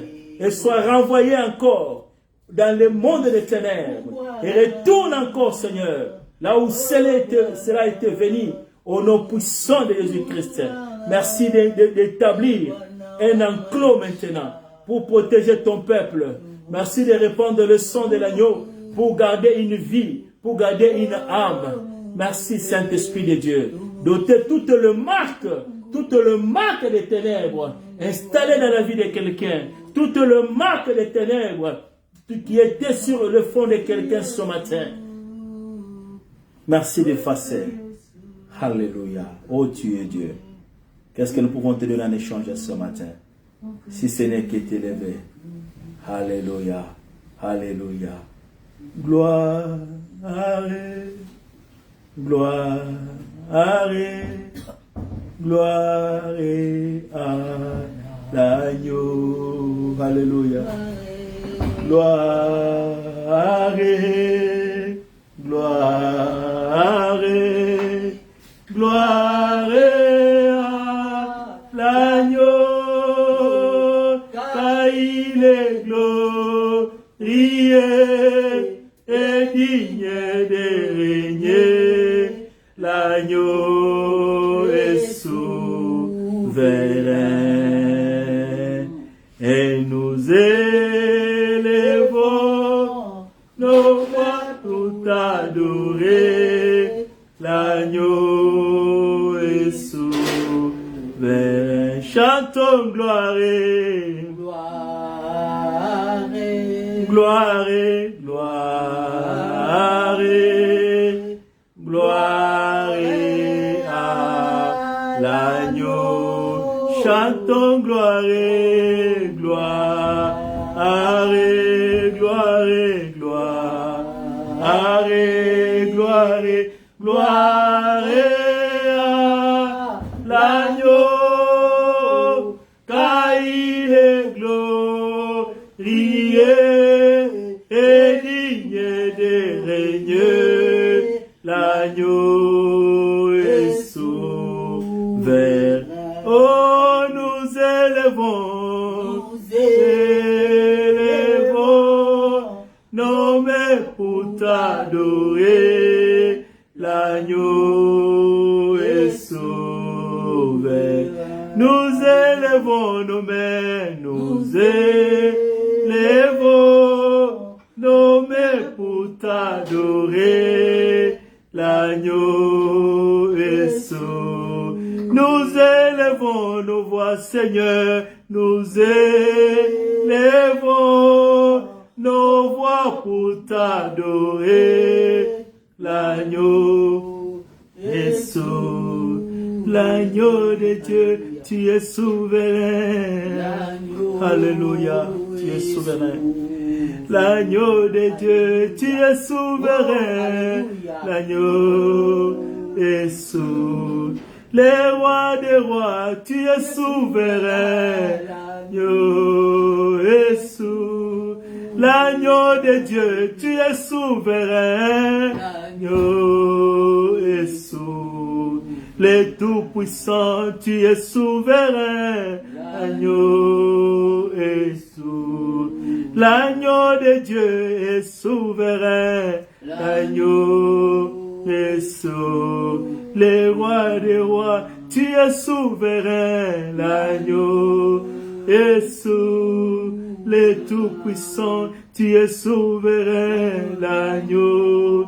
et soit renvoyée encore dans le monde des ténèbres. Et retourne encore, Seigneur, là où cela a été venu, au nom puissant de Jésus-Christ. Merci d'établir un enclos maintenant pour protéger ton peuple. Merci de répandre le sang de l'agneau pour garder une vie, pour garder une âme. Merci Saint-Esprit de Dieu. D'ôter toute le marque des ténèbres installée dans la vie de quelqu'un, toute le marque des ténèbres qui était sur le front de quelqu'un ce matin. Merci d'effacer. Alléluia. Oh, tu es Dieu. Qu'est-ce que nous pouvons te donner en échange ce matin? Si ce n'est que t'élever. Alléluia. Alléluia. Gloire. Gloire. Gloire à l'agneau. Alléluia. Gloire. Gloire. Gloire à l'agneau, car il est glorieux et digne de régner. L'agneau est souverain et nous élevons nos voix tout adorer. L'agneau est souverain. Chantons gloire, gloire, gloire, gloire, gloire à l'agneau. Chantons gloire, gloire, gloire, gloire, gloire. Gloire à l'agneau, car il est glorieux et digne de régner. L'agneau est souverain. Oh, nous élevons nos mains pour t'adorer. L'agneau est sauvé. Nous élevons nos mains, nous élevons nos mains pour t'adorer. L'agneau est sauvé. Nous élevons nos voix, Seigneur, nous élevons nos voix pour t'adorer. L'agneau est sauvé, l'agneau de Dieu, tu es souverain. Alléluia, tu es souverain. L'agneau de Dieu, tu es souverain. L'agneau est souverain. Les rois des rois, tu es souverain. L'agneau est souverain. L'agneau de Dieu, tu es souverain. L'agneau est souverain. Le Tout-Puissant, tu es souverain. L'agneau est souverain. L'agneau de Dieu est souverain. L'agneau est souverain. Le roi des rois, tu es souverain. L'agneau est souverain. Le Tout-Puissant, tu es souverain. L'agneau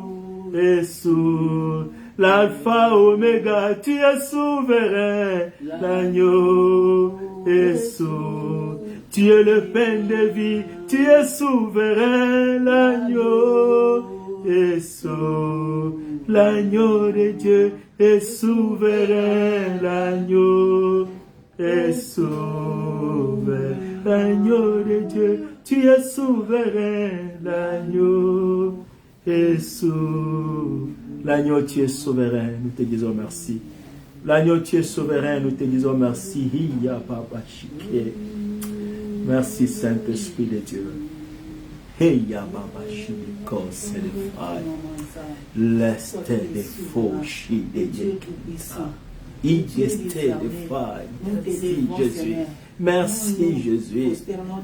est souverain. L'alpha, oméga, tu es souverain. L'agneau est souverain. Tu es le pain de vie, tu es souverain. L'agneau est souverain. L'agneau de Dieu est souverain. L'agneau est souverain. L'agneau de Dieu, tu es souverain. L'agneau est souverain. L'agneau, tu es souverain, nous te disons merci. L'agneau, tu es souverain, nous te disons merci. Merci Saint-Esprit de Dieu. Hey Yababa Shibiko Selefai. Leste de Foshi de Yekisa. Igeste de Fai. Merci Jésus. Merci Jésus.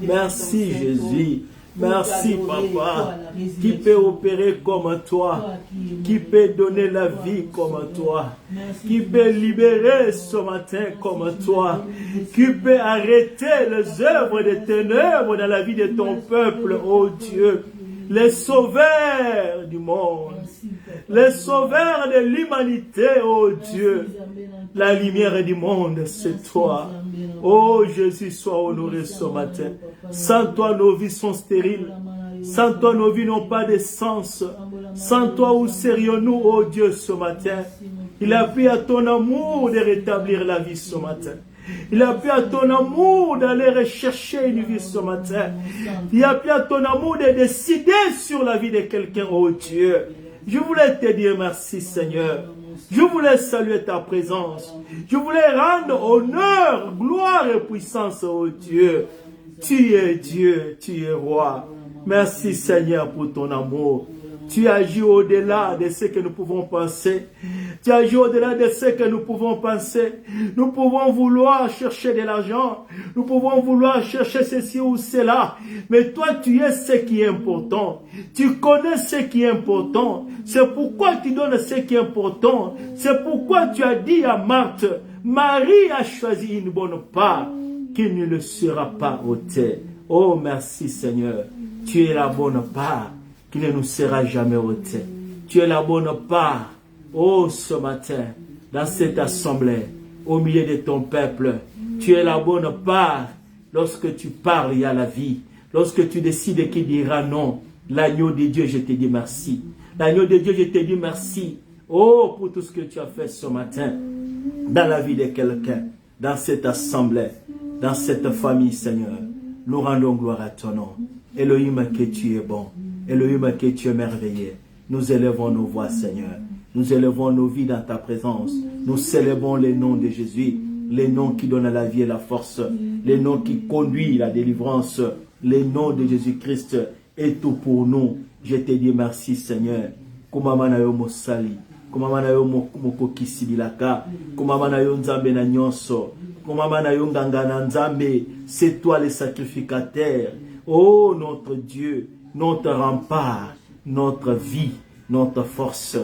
Merci Jésus. Merci Papa, qui peut opérer comme toi, qui peut donner la vie comme toi, qui peut libérer ce matin comme toi, qui peut arrêter les œuvres des ténèbres dans la vie de ton peuple, oh Dieu, les sauveurs du monde, les sauveurs de l'humanité, oh Dieu, la lumière du monde, c'est toi. Oh Jésus, sois honoré ce matin. Sans toi, nos vies sont stériles. Sans toi, nos vies n'ont pas de sens. Sans toi, où serions-nous, oh Dieu, ce matin? Il a pris à ton amour de rétablir la vie ce matin. Il a pris à ton amour d'aller rechercher une vie ce matin. Il a pris à ton amour de décider sur la vie de quelqu'un, oh Dieu. Je voulais te dire merci, Seigneur. Je voulais saluer ta présence. Je voulais rendre honneur, gloire et puissance, oh Dieu. Tu es Dieu, tu es roi. Merci, Seigneur, pour ton amour. Tu agis au-delà de ce que nous pouvons penser. Tu agis au-delà de ce que nous pouvons penser. Nous pouvons vouloir chercher de l'argent. Nous pouvons vouloir chercher ceci ou cela. Mais toi, tu es ce qui est important. Tu connais ce qui est important. C'est pourquoi tu donnes ce qui est important. C'est pourquoi tu as dit à Marthe, Marie a choisi une bonne part qui ne le sera pas ôtée. Oh, merci Seigneur. Tu es la bonne part qui ne nous sera jamais ôtée. Tu es la bonne part, oh, ce matin, dans cette assemblée, au milieu de ton peuple. Tu es la bonne part. Lorsque tu parles, il y a la vie. Lorsque tu décides qui dira non, l'agneau de Dieu, je te dis merci. L'agneau de Dieu, je te dis merci. Oh, pour tout ce que tu as fait ce matin, dans la vie de quelqu'un, dans cette assemblée, dans cette famille, Seigneur. Nous rendons gloire à ton nom. Elohim, que tu es bon. Elohim, que tu es merveilleux. Nous élevons nos voix, Seigneur. Nous élevons nos vies dans ta présence. Nous célébrons les noms de Jésus. Les noms qui donnent la vie et la force. Les noms qui conduisent la délivrance. Les noms de Jésus-Christ est tout pour nous. Je te dis merci, Seigneur. Kumamana yo mosali. Kumamana yo mokokisi bilaka. Kumamana yo nzambe na nyonso. Kumamana yo nganga na nzambe. C'est toi le sacrificateur. Oh, notre Dieu, notre rempart, notre vie, notre force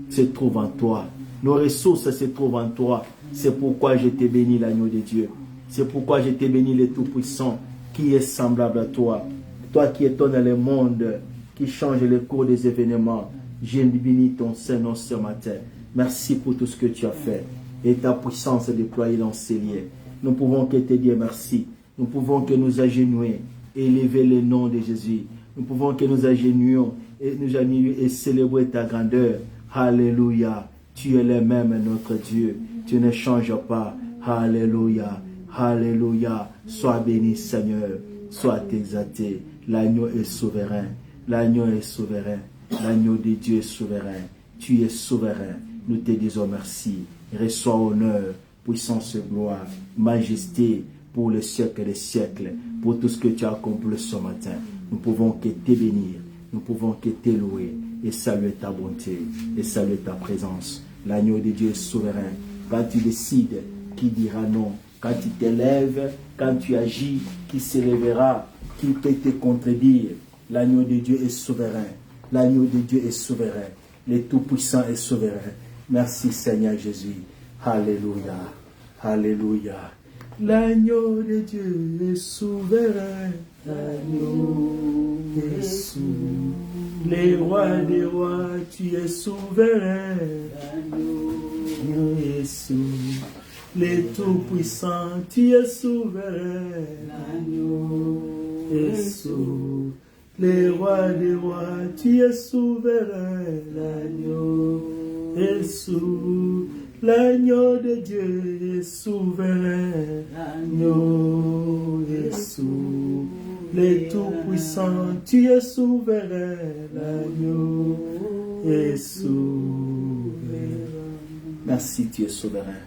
se trouve en toi. Nos ressources se trouvent en toi. C'est pourquoi je t'ai béni, l'agneau de Dieu. C'est pourquoi je t'ai béni, le Tout-Puissant, qui est semblable à toi. Toi qui étonnes le monde, qui change le cours des événements. J'ai béni ton Saint-Nom ce matin. Merci pour tout ce que tu as fait. Et ta puissance est déployée dans ces lieux. Nous pouvons que te dire merci. Nous pouvons que nous agenouiller. Élever le nom de Jésus. Nous pouvons que nous agenouillons et célébrer ta grandeur. Alléluia. Tu es le même, notre Dieu. Tu ne changes pas. Alléluia. Alléluia. Sois béni, Seigneur. Sois exalté. L'agneau est souverain. L'agneau est souverain. L'agneau de Dieu est souverain. Tu es souverain. Nous te disons merci. Reçois honneur, puissance et gloire, majesté pour les siècles des siècles, pour tout ce que tu as accompli ce matin. Nous pouvons que te bénir, nous pouvons que te louer et saluer ta bonté et saluer ta présence. L'agneau de Dieu est souverain. Quand tu décides, qui dira non? Quand tu t'élèves, quand tu agis, qui s'élèvera? Qui peut te contredire? L'agneau de Dieu est souverain. L'agneau de Dieu est souverain. Le Tout-Puissant est souverain. Merci Seigneur Jésus. Alléluia. Alléluia. L'agneau de Dieu est souverain. L'agneau est souverain. Les rois des rois, tu es souverain. L'agneau est souverain. Les Tout-Puissants, tu es souverain. L'agneau est souverain. Les rois des rois, tu es souverain. L'agneau est souverain. L'agneau de Dieu est souverain. L'agneau est souverain. Les Tout-Puissants, tu es souverain. L'agneau est souverain. Merci, tu es souverain.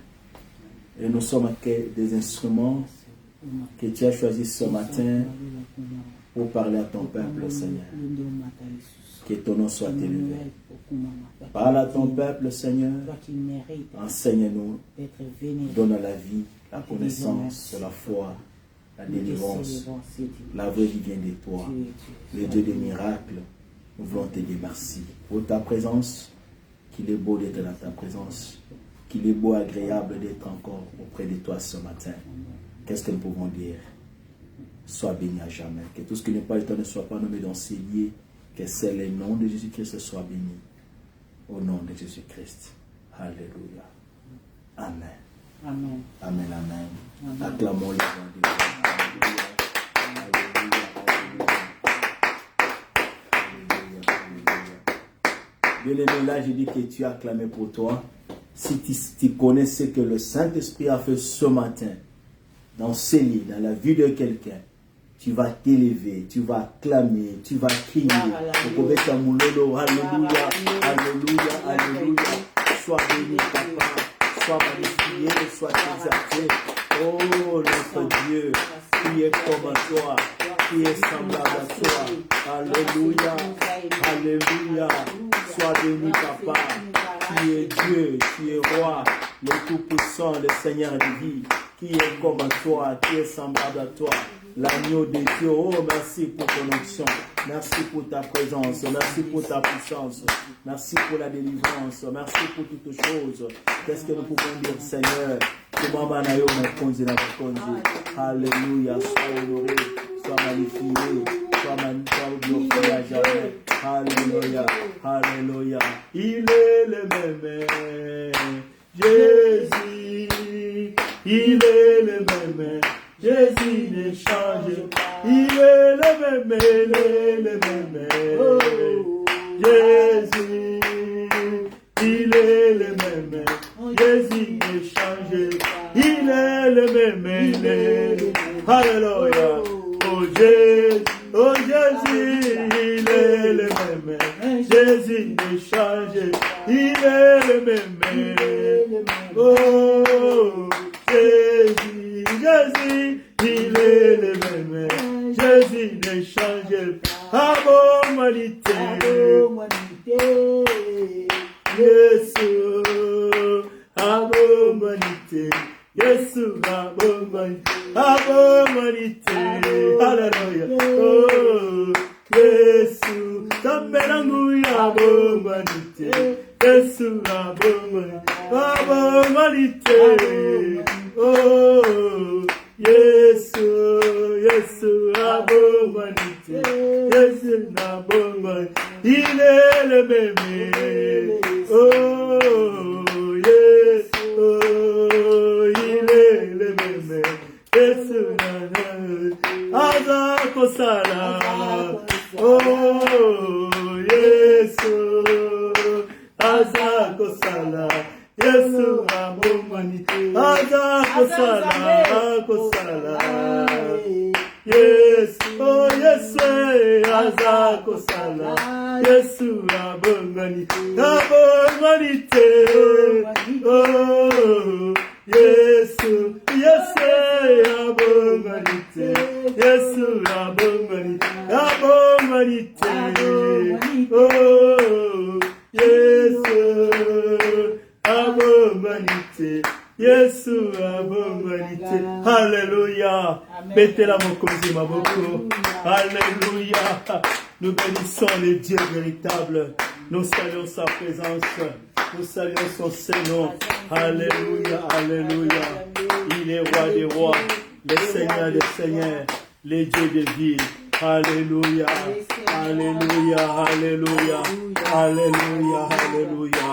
Et nous sommes que des instruments que tu as choisis ce matin pour parler à ton peuple, Seigneur. Que ton nom soit élevé. Parle à ton peuple, Seigneur. Enseigne-nous. Donne la vie, la connaissance, la foi, la délivrance. La vraie vie vient de toi. Le Dieu des miracles. Nous voulons te dire merci pour ta présence. Qu'il est beau d'être dans ta présence. Qu'il est beau, agréable d'être encore auprès de toi ce matin. Qu'est-ce que nous pouvons dire? Sois béni à jamais. Que tout ce qui n'est pas de toi ne soit pas nommé dans ces lieux. Que c'est le nom de Jésus-Christ soit béni. Au nom de Jésus-Christ. Alléluia. Amen. Amen. Amen, amen. Acclamons le nom de Dieu. Alléluia. Bien-aimé, là, je dis que tu as acclamé pour toi. Si tu connais ce que le Saint-Esprit a fait ce matin, dans ces lits, dans la vie de quelqu'un, tu vas t'élever, tu vas acclamer, tu vas crier. Alléluia, alléluia, alléluia. Sois béni, papa. Sois magnifié, sois exalté. Oh, notre Dieu, qui est comme toi, qui est semblable à toi. Alléluia, alléluia. Sois béni, papa. Qui est Dieu, qui est roi, le Tout-Puissant, le Seigneur de vie, qui est comme toi, qui est semblable à toi, l'agneau de Dieu. Oh, merci pour ton onction, merci pour ta présence, merci pour ta puissance, merci pour la délivrance, merci pour toutes choses. Qu'est-ce que nous pouvons dire, Seigneur? Alléluia, sois honoré, sois magnifié, sois glorifié à jamais. Alléluia, alléluia. Il est le même, Jésus. Il est le même, Jésus ne change. Il est le même, il est le même, Jésus. Il est le même, Jésus ne change. Il est le même, il est le même. Alléluia. Oh Jésus, oh Jésus, il est le même. Jésus ne change, il est le même. Oh Jésus, Jésus, il est le même. Jésus ne change. Abondité, Jésus, abondité. Yesu abondité, alléluia. Oh, Yesu, tamberangu abondité. Yesu abondité. Oh, Yesu, Yesu abondité. Yesu abondité. Il est le même. Oh, Yesu. Azakosala, oh Yesu, Azakosala, Yesu abomani, Azakosala, Azakosala, Yesu, oh Yesu, Azakosala, Yesu abomani, abomani te, oh Yesu, Yesu abomani. Yesu abonganite, abonganite, oh Yesu abonganite, Yesu abonganite. Alléluia. Mettez-la mon cosy ma beaucoup. Alléluia. Nous bénissons le Dieu véritable. Nous saluons sa présence. Nous saluons son Seigneur. Alléluia, alléluia. Il est roi des rois. Le Seigneur des seigneurs, le Dieu de vie. Alléluia, alléluia, alléluia, alléluia, alléluia,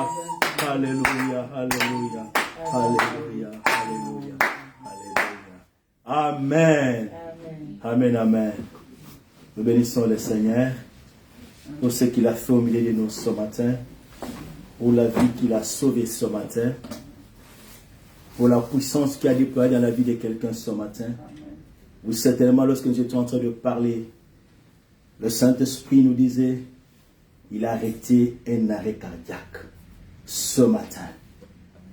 alléluia, alléluia, alléluia, alléluia, alléluia. Amen. Amen, amen. Nous bénissons le Seigneur pour ce qu'il a fait au milieu de nous ce matin, pour la vie qu'il a sauvée ce matin, pour la puissance qu'il a déployée dans la vie de quelqu'un ce matin. Vous certainement, lorsque nous étions en train de parler, le Saint-Esprit nous disait, il a arrêté un arrêt cardiaque ce matin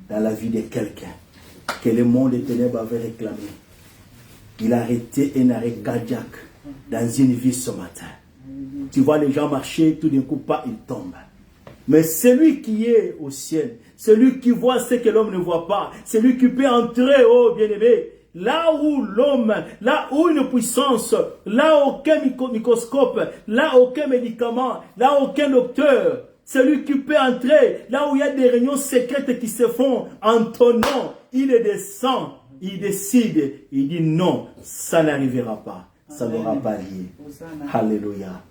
dans la vie de quelqu'un que le monde des ténèbres avait réclamé. Il a arrêté un arrêt cardiaque dans une vie ce matin. Tu vois les gens marcher, tout d'un coup, pas, ils tombent. Mais celui qui est au ciel, celui qui voit ce que l'homme ne voit pas, celui qui peut entrer, oh bien-aimé, là où l'homme, là où une puissance, là aucun microscope, là aucun médicament, là aucun docteur, celui qui peut entrer, là où il y a des réunions secrètes qui se font en ton nom, il descend, il décide, il dit non, ça n'arrivera pas, ça n'aura pas lié. Alléluia.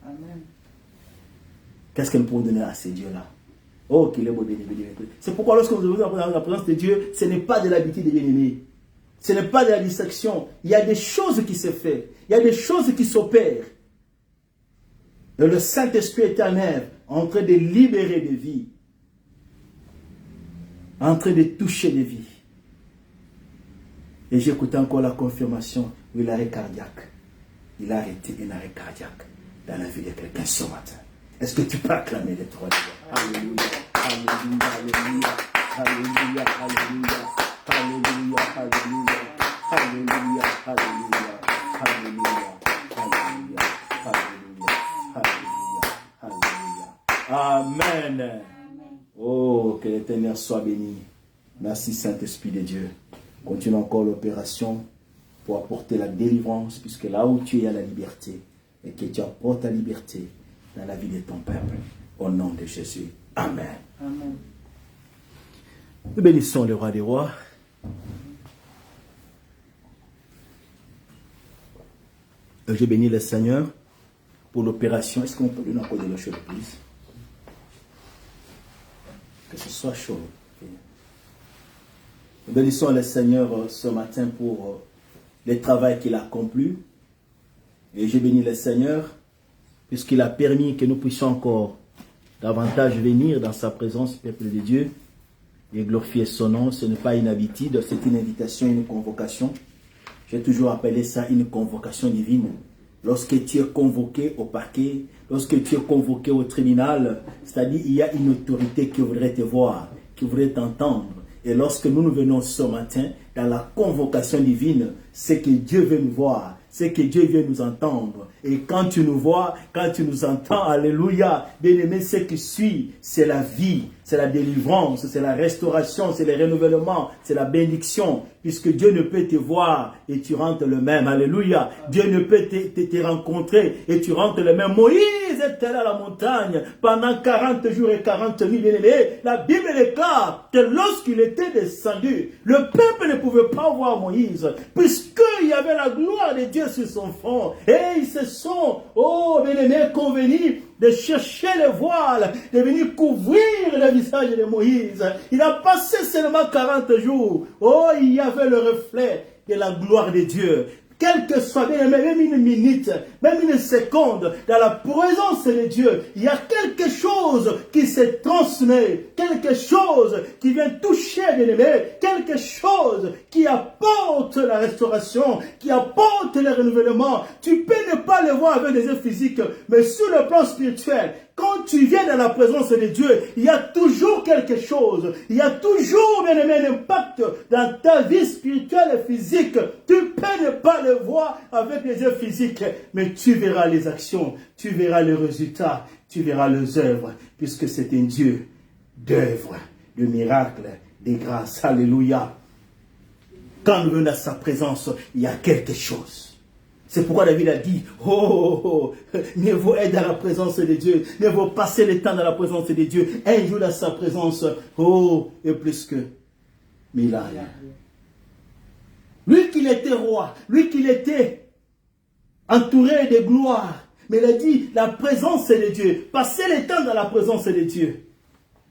Qu'est-ce que nous pouvons donner à ces dieux-là? Oh, qu'il est beau, bien-aimé. C'est pourquoi lorsque vous êtes dans la présence de Dieu, ce n'est pas de l'habitude de bien-aimé. Ce n'est pas de la distraction. Il y a des choses qui se font. Il y a des choses qui s'opèrent. Et le Saint-Esprit éternel en train de libérer des vies. En train de toucher des vies. Et j'écoute encore la confirmation de l'arrêt cardiaque. Il a arrêté un arrêt cardiaque dans la vie de quelqu'un ce matin. Est-ce que tu peux acclamer les trois dieux? Alléluia, alléluia, alléluia, alléluia, alléluia, alléluia, alléluia, alléluia, alléluia, alléluia, alléluia, alléluia, Amen. Oh, que l'Éternel soit béni. Merci Saint-Esprit de Dieu. Continue encore l'opération pour apporter la délivrance, puisque là où tu es, il y a la liberté, et que tu apportes la liberté dans la vie de ton peuple. Au nom de Jésus. Amen. Amen. Nous bénissons le roi des rois. Je bénis le Seigneur pour l'opération. Est-ce qu'on peut lui accorder le chaud, please? Que ce soit chaud. Nous bénissons le Seigneur ce matin pour le travail qu'il a accompli. Et je bénis le Seigneur puisqu'il a permis que nous puissions encore davantage venir dans sa présence, peuple de Dieu, et glorifier son nom. Ce n'est pas une habitude, c'est une invitation, une convocation. J'ai toujours appelé ça une convocation divine. Lorsque tu es convoqué au parquet, lorsque tu es convoqué au tribunal, c'est-à-dire il y a une autorité qui voudrait te voir, qui voudrait t'entendre. Et lorsque nous venons ce matin, dans la convocation divine, c'est que Dieu veut nous voir, c'est que Dieu veut nous entendre. Et quand tu nous vois, quand tu nous entends, alléluia, bien-aimé, ce qui suit, c'est la vie, c'est la délivrance, c'est la restauration, c'est le renouvellement, c'est la bénédiction, puisque Dieu ne peut te voir et tu rentres le même, alléluia. Dieu ne peut te rencontrer et tu rentres le même. Moïse était à la montagne pendant 40 jours et 40 nuits, bien-aimé. La Bible déclare que lorsqu'il était descendu, le peuple ne pouvait pas voir Moïse, puisqu'il y avait la gloire de Dieu sur son front. Et ils se sont, oh bien-aimés, convenus de chercher le voile, de venir couvrir le visage de Moïse. Il a passé seulement 40 jours. Oh, il y avait le reflet de la gloire de Dieu. Quel que soit, même une minute, même une seconde, dans la présence de Dieu, il y a quelque chose qui se transmet, quelque chose qui vient toucher, bien-aimé, quelque chose qui apporte la restauration, qui apporte le renouvellement. Tu peux ne pas le voir avec les yeux physiques, mais sur le plan spirituel, quand tu viens dans la présence de Dieu, il y a toujours quelque chose. Il y a toujours, bien-aimé, un impact dans ta vie spirituelle et physique. Tu peux ne pas le voir avec les yeux physiques, mais tu verras les actions, tu verras les résultats, tu verras les œuvres, puisque c'est un Dieu d'œuvres, de miracles, de grâces. Alléluia. Quand nous venons dans sa présence, il y a quelque chose. C'est pourquoi David a dit, mieux vaut être dans la présence de Dieu, mieux vaut passer le temps dans la présence de Dieu, un jour dans sa présence, et plus que 1000 ans. Lui qu'il était roi, lui qu'il était entouré de gloire, mais il a dit, la présence de Dieu, passer le temps dans la présence de Dieu,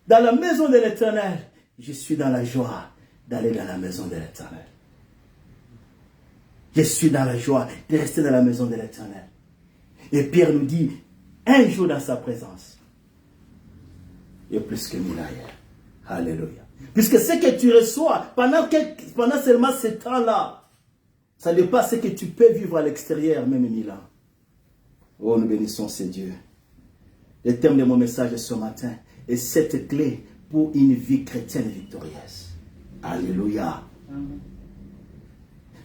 dans la maison de l'Éternel, je suis dans la joie d'aller dans la maison de l'Éternel. Je suis dans la joie de rester dans la maison de l'Éternel. Et Pierre nous dit, un jour dans sa présence, il y a plus que 1000 ailleurs. Alléluia. Puisque ce que tu reçois pendant seulement ce temps-là, ça dépasse ce que tu peux vivre à l'extérieur, même 1000 ans. Oh, nous bénissons ces dieux. Le thème de mon message ce matin est cette clé pour une vie chrétienne victorieuse. Alléluia. Amen.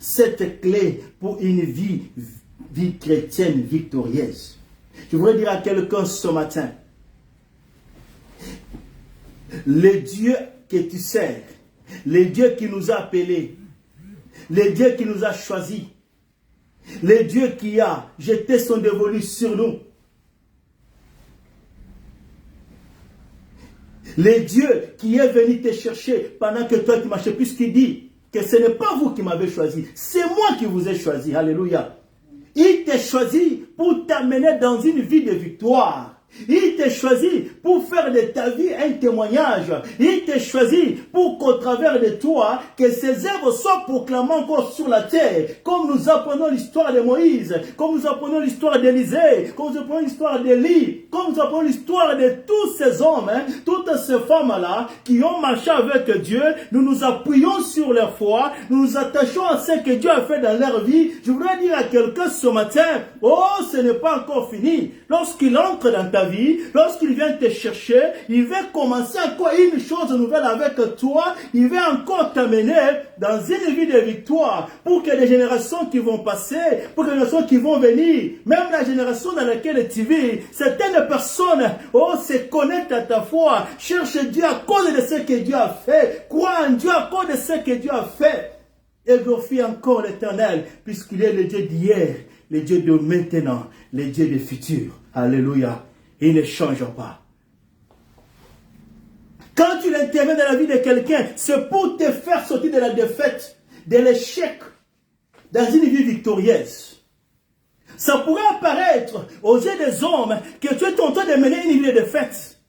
Cette clé pour une vie vie chrétienne victorieuse. Je voudrais dire à quelqu'un ce matin, le Dieu que tu sers, le Dieu qui nous a appelés, le Dieu qui nous a choisis, le Dieu qui a jeté son dévolu sur nous, le Dieu qui est venu te chercher pendant que toi tu marchais, puisqu'il dit que ce n'est pas vous qui m'avez choisi, c'est moi qui vous ai choisi. Alléluia. Il t'a choisi pour t'amener dans une vie de victoire. Il t'a choisi pour faire de ta vie un témoignage. Il t'a choisi pour qu'au travers de toi, que ses œuvres soient proclamées encore sur la terre. Comme nous apprenons l'histoire de Moïse, comme nous apprenons l'histoire d'Élisée, comme nous apprenons l'histoire d'Élie, comme nous apprenons l'histoire de tous ces hommes, toutes ces femmes-là qui ont marché avec Dieu. Nous nous appuyons sur leur foi, nous nous attachons à ce que Dieu a fait dans leur vie. Je voudrais dire à quelqu'un ce matin, oh, ce n'est pas encore fini. Lorsqu'il entre dans ta vie, lorsqu'il vient te chercher, il va commencer encore une chose nouvelle avec toi. Il va encore t'amener dans une vie de victoire pour que les générations qui vont passer, pour que les générations qui vont venir, même la génération dans laquelle tu vis, certaines personnes se connectent à ta foi, cherchent Dieu à cause de ce que Dieu a fait, croient en Dieu à cause de ce que Dieu a fait, et glorifie encore l'Éternel, puisqu'il est le Dieu d'hier, le Dieu de maintenant, le Dieu du futur. Alléluia. Il ne change pas. Quand tu interviens dans la vie de quelqu'un, c'est pour te faire sortir de la défaite, de l'échec, dans une vie victorieuse. Ça pourrait apparaître aux yeux des hommes que tu es en train de mener une vie de défaite.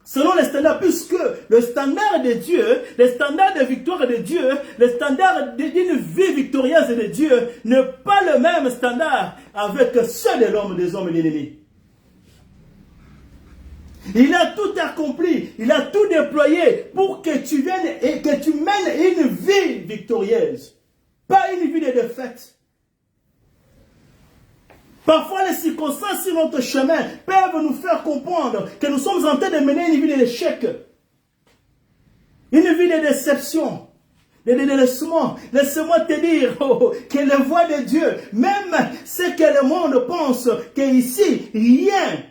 Selon les standards, puisque le standard de Dieu, le standard de victoire de Dieu, le standard d'une vie victorieuse de Dieu n'est pas le même standard avec ceux de l'homme, des hommes et de l'ennemi. Il a tout accompli, il a tout déployé pour que tu viennes et que tu mènes une vie victorieuse, pas une vie de défaite. Parfois, les circonstances sur notre chemin peuvent nous faire comprendre que nous sommes en train de mener une vie d'échec, une vie de déception, de délaissement. Laisse-moi te dire que la voix de Dieu, même ce que le monde pense, qu'ici, rien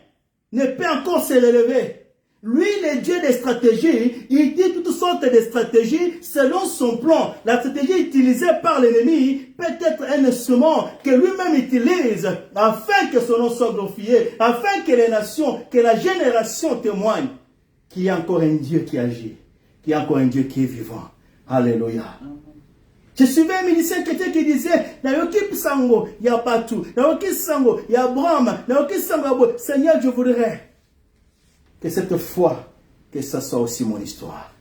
ne peut encore se relever. Lui, le Dieu des stratégies, il dit toutes sortes de stratégies selon son plan. La stratégie utilisée par l'ennemi peut être un instrument que lui-même utilise afin que son nom soit glorifié, afin que les nations, que la génération témoigne qu'il y a encore un Dieu qui agit, qu'il y a encore un Dieu qui est vivant. Alléluia. Je suivais un musicien qui disait, Nayoki Sango, il n'y a pas tout. Nayoki Sango, il y a Brahma. Nayoki Sango, Seigneur, je voudrais que cette fois, que ça soit aussi mon histoire.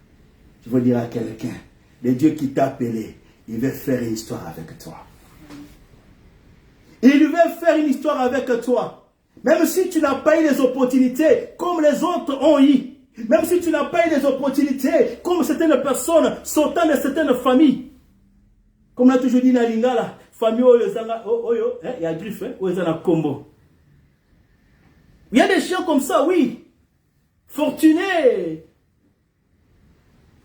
Je veux dire à quelqu'un, le Dieu qui t'a appelé, il veut faire une histoire avec toi. Il veut faire une histoire avec toi. Même si tu n'as pas eu les opportunités comme les autres ont eu. Même si tu n'as pas eu les opportunités comme certaines personnes sortant de certaines familles. Comme on a toujours dit dans Lingala, famille il y a griffe, il y a combo. Il y a des gens comme ça, oui. Fortunés,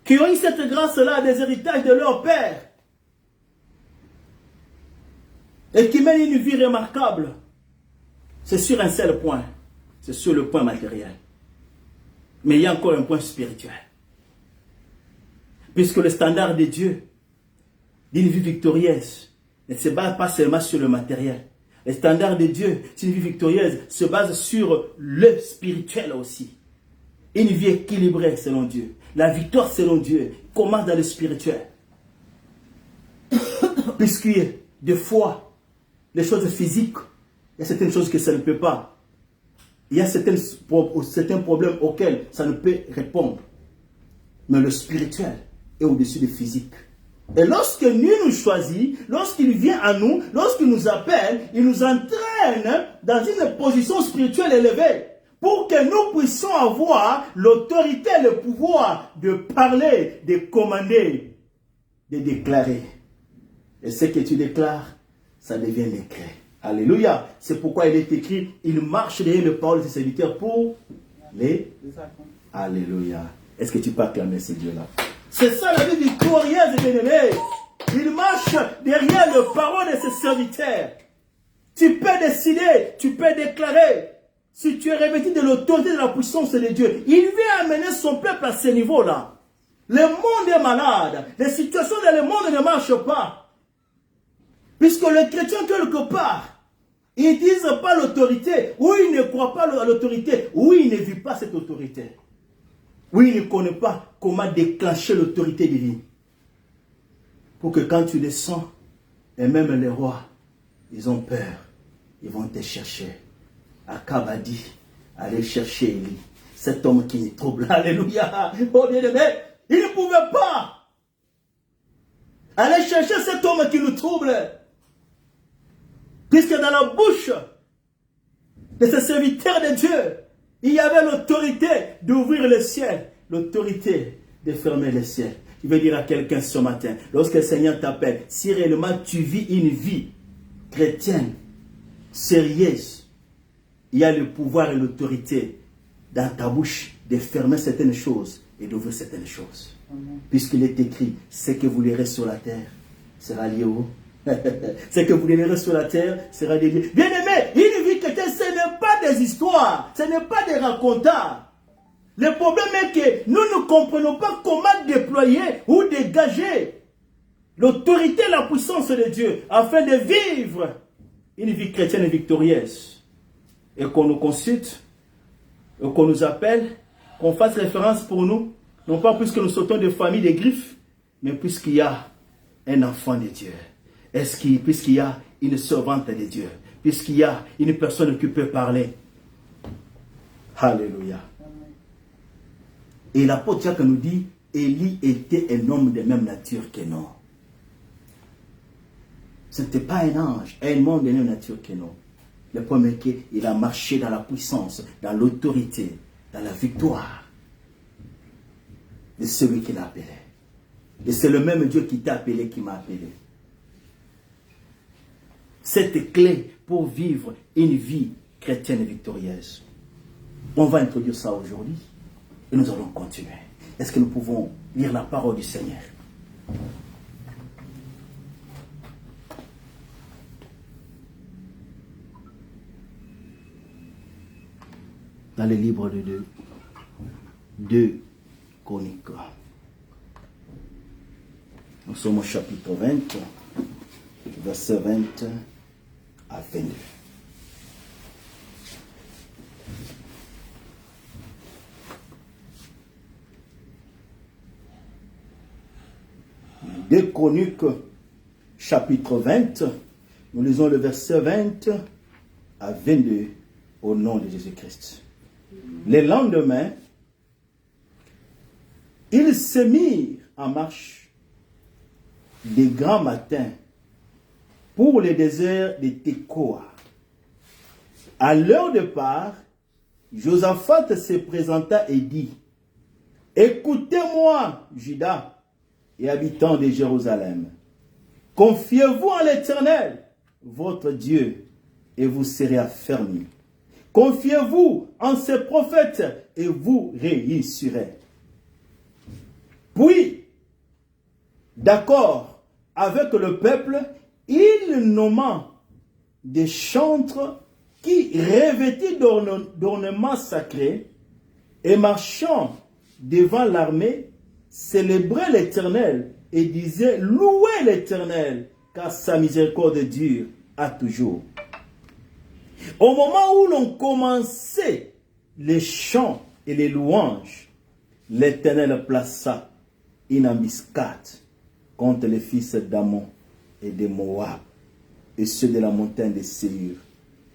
qui ont eu cette grâce-là des héritages de leur père et qui mènent une vie remarquable. C'est sur un seul point, c'est sur le point matériel. Mais il y a encore un point spirituel. Puisque le standard de Dieu d'une vie victorieuse ne se base pas seulement sur le matériel. Le standard de Dieu d'une vie victorieuse se base sur le spirituel aussi. Une vie équilibrée selon Dieu. La victoire selon Dieu commence dans le spirituel. Puisque des fois, les choses physiques, il y a certaines choses que ça ne peut pas. Il y a certains problèmes auxquels ça ne peut répondre. Mais le spirituel est au-dessus du physique. Et lorsque Dieu nous choisit, lorsqu'il vient à nous, lorsqu'il nous appelle, il nous entraîne dans une position spirituelle élevée. Pour que nous puissions avoir l'autorité, le pouvoir de parler, de commander, de déclarer. Et ce que tu déclares, ça devient écrit. Alléluia. C'est pourquoi il est écrit, il marche derrière les paroles de ses serviteurs pour les... Alléluia. Est-ce que tu peux acclamer ce Dieu-là? C'est ça la vie victorieuse, bien-aimé. Il marche derrière les paroles de ses serviteurs. Tu peux décider, tu peux déclarer. Si tu es revêtu de l'autorité de la puissance de Dieu, il veut amener son peuple à ce niveau-là. Le monde est malade. Les situations dans le monde ne marchent pas. Puisque les chrétiens, quelque part, ils ne disent pas l'autorité, ou ils ne croient pas à l'autorité, ou ils ne vivent pas cette autorité. Ou ils ne connaissent pas comment déclencher l'autorité divine. Pour que quand tu descends, et même les rois, ils ont peur. Ils vont te chercher. Akab a dit, allez chercher Élie. Cet homme qui est trouble. Alléluia. Oh bien-aimé, il ne pouvait pas aller chercher cet homme qui nous trouble. Puisque dans la bouche de ce serviteur de Dieu, il y avait l'autorité d'ouvrir le ciel, l'autorité de fermer le ciel. Je vais dire à quelqu'un ce matin, lorsque le Seigneur t'appelle, si réellement tu vis une vie chrétienne, sérieuse, il y a le pouvoir et l'autorité dans ta bouche de fermer certaines choses et d'ouvrir certaines choses. Puisqu'il est écrit, ce que vous lirez sur la terre sera lié au... Ce que vous lirez sur la terre sera lié. Bien aimé, une vie chrétienne, ce n'est pas des histoires, ce n'est pas des racontards. Le problème est que nous ne comprenons pas comment déployer ou dégager l'autorité et la puissance de Dieu afin de vivre une vie chrétienne victorieuse. Et qu'on nous consulte, et qu'on nous appelle, qu'on fasse référence pour nous, non pas puisque nous sortons de familles de griffes, mais puisqu'il y a un enfant de Dieu. Puisqu'il y a une servante de Dieu, puisqu'il y a une personne qui peut parler. Alléluia. Et l'apôtre Jacques nous dit, Élie était un homme de même nature que nous. Ce n'était pas un ange, un homme de même nature que nous. Le premier qu'il a marché dans la puissance, dans l'autorité, dans la victoire de celui qui l'a appelé. Et c'est le même Dieu qui t'a appelé, qui m'a appelé. Cette clé pour vivre une vie chrétienne victorieuse. On va introduire ça aujourd'hui et nous allons continuer. Est-ce que nous pouvons lire la parole du Seigneur? Dans le livre de 2 Chroniques. Nous sommes au chapitre 20, verset 20 à 22. Deux Chroniques, chapitre 20, nous lisons le verset 20 à 22 au nom de Jésus-Christ. Le lendemain, ils se mirent en marche de grand matin pour le désert de Tekoa. À leur départ, Josaphat se présenta et dit, « Écoutez-moi, Juda et habitants de Jérusalem. Confiez-vous en l'Éternel, votre Dieu, et vous serez affermis. Confiez-vous en ses prophètes, et vous réussirez. » Puis, d'accord avec le peuple, il nomma des chantres qui, revêtis d'ornements sacrés et marchant devant l'armée, célébraient l'Éternel et disaient « Louez l'Éternel, car sa miséricorde dure à toujours. » Au moment où l'on commençait les chants et les louanges, l'Éternel plaça une embuscade contre les fils d'Ammon et de Moab et ceux de la montagne de Séir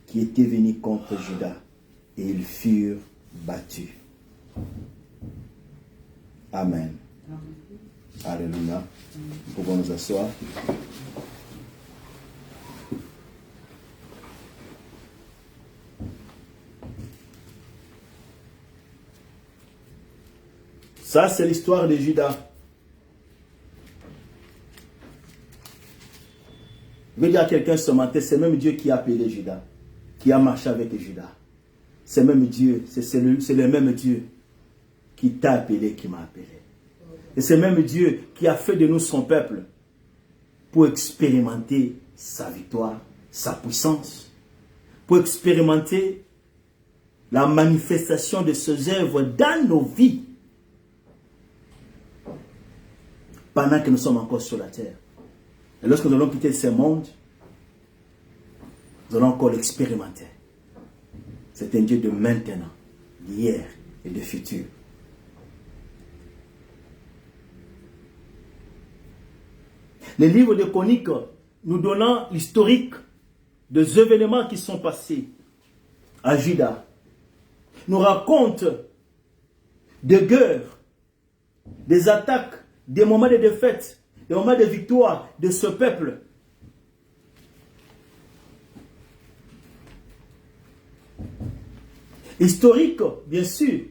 qui étaient venus contre Juda, et ils furent battus. Amen. Alléluia. Nous pouvons nous asseoir. Ça, c'est l'histoire de Juda. Je vais dire à quelqu'un ce matin, c'est même Dieu qui a appelé Juda, qui a marché avec Juda. C'est même Dieu, c'est le même Dieu qui t'a appelé, qui m'a appelé. Et c'est même Dieu qui a fait de nous son peuple pour expérimenter sa victoire, sa puissance. pour expérimenter la manifestation de ces œuvres dans nos vies pendant que nous sommes encore sur la terre. Et lorsque nous allons quitter ce monde, nous allons encore l'expérimenter. C'est un Dieu de maintenant, d'hier et de futur. Les livres de Chroniques, nous donnant l'historique des événements qui sont passés à Juda, nous racontent des guerres, des attaques, des moments de défaite, des moments de victoire de ce peuple. Historique, bien sûr.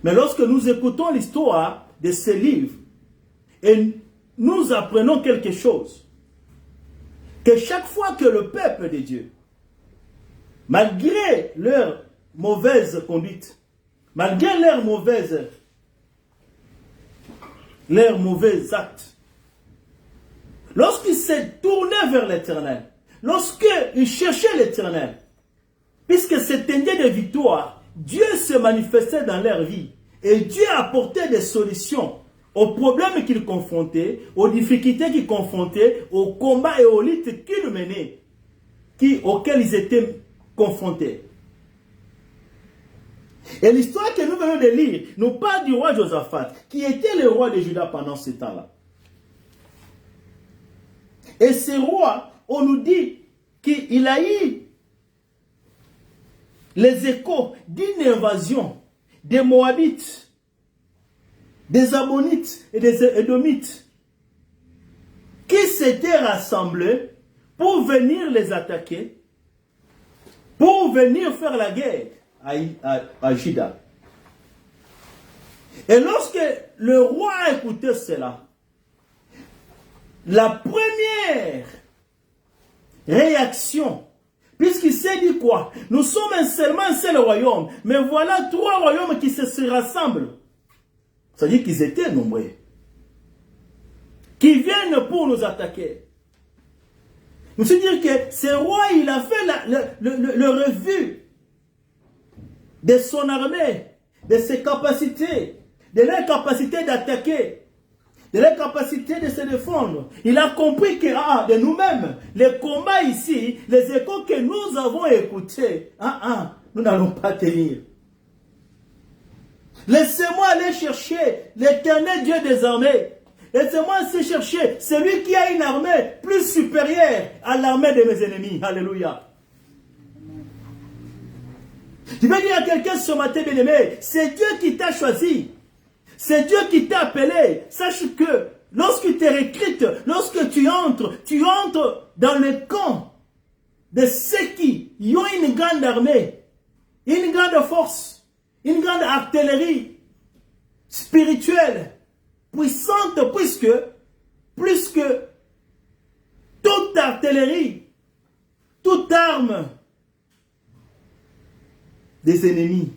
Mais lorsque nous écoutons l'histoire de ces livres, et nous apprenons quelque chose, que chaque fois que le peuple de Dieu, malgré leur mauvaise conduite, malgré leurs mauvais actes, lorsqu'ils se tournaient vers l'Éternel, lorsqu'ils cherchaient l'Éternel, puisque c'était un Dieu de victoire, Dieu se manifestait dans leur vie. Et Dieu apportait des solutions aux problèmes qu'ils confrontaient, aux difficultés qu'ils confrontaient, aux combats et aux luttes qu'ils menaient, auxquels ils étaient confrontés. Et l'histoire que nous venons de lire nous parle du roi Josaphat, qui était le roi de Juda pendant ce temps-là. Et ce roi, on nous dit qu'il a eu les échos d'une invasion des Moabites, des Ammonites et des Édomites qui s'étaient rassemblés pour venir les attaquer, pour venir faire la guerre à Juda. Et lorsque le roi a écouté cela, la première réaction, puisqu'il s'est dit quoi? Nous sommes seulement un seul royaume, mais voilà 3 royaumes qui se rassemblent. C'est-à-dire qu'ils étaient nombreux, qui viennent pour nous attaquer. Nous se dire que ce roi, il a fait le revue de son armée, de ses capacités, de leur capacité d'attaquer, de leur capacité de se défendre. Il a compris que de nous-mêmes, les combats ici, les échos que nous avons écoutés, nous n'allons pas tenir. Laissez-moi aller chercher l'Éternel Dieu des armées. Laissez-moi aller chercher celui qui a une armée plus supérieure à l'armée de mes ennemis. Alléluia. Je vais dire à quelqu'un ce matin, bien-aimé, c'est Dieu qui t'a choisi. C'est Dieu qui t'a appelé. Sache que lorsque tu es recrute, lorsque tu entres dans le camp de ceux qui ont une grande armée, une grande force, une grande artillerie spirituelle, puissante, plus que toute artillerie, toute arme des ennemis,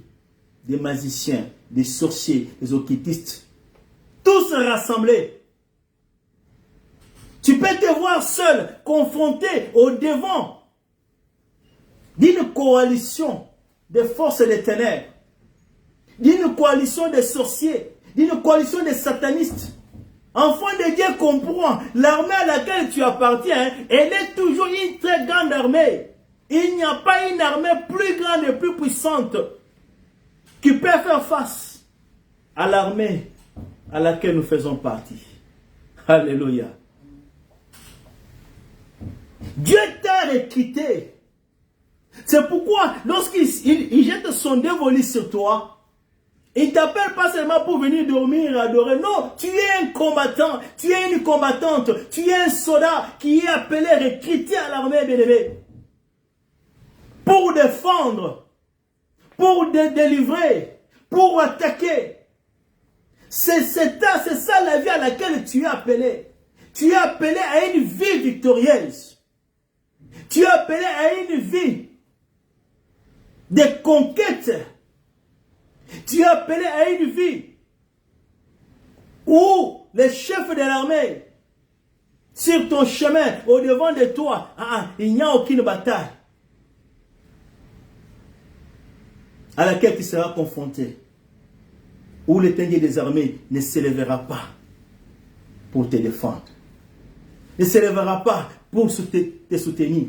des magiciens, des sorciers, des occultistes, tous rassemblés. Tu peux te voir seul, confronté au devant d'une coalition de forces des ténèbres, d'une coalition de sorciers, d'une coalition de satanistes. Enfant de Dieu comprend, l'armée à laquelle tu appartiens, elle est toujours une très grande armée. Il n'y a pas une armée plus grande et plus puissante qui peut faire face à l'armée à laquelle nous faisons partie. Alléluia. Dieu t'a recruté. C'est pourquoi lorsqu'il jette son dévolu sur toi, il ne t'appelle pas seulement pour venir dormir et adorer. Non, tu es un combattant, tu es une combattante, tu es un soldat qui est appelé, recruté à l'armée bien-aimée. Pour défendre, pour délivrer, pour attaquer. C'est ça la vie à laquelle tu es appelé. Tu es appelé à une vie victorieuse. Tu es appelé à une vie de conquête. Tu es appelé à une vie où les chefs de l'armée, sur ton chemin, au devant de toi, il n'y a aucune bataille. à laquelle tu seras confronté, où l'Éternel des armées ne s'élèvera pas pour te défendre, ne s'élèvera pas pour te soutenir.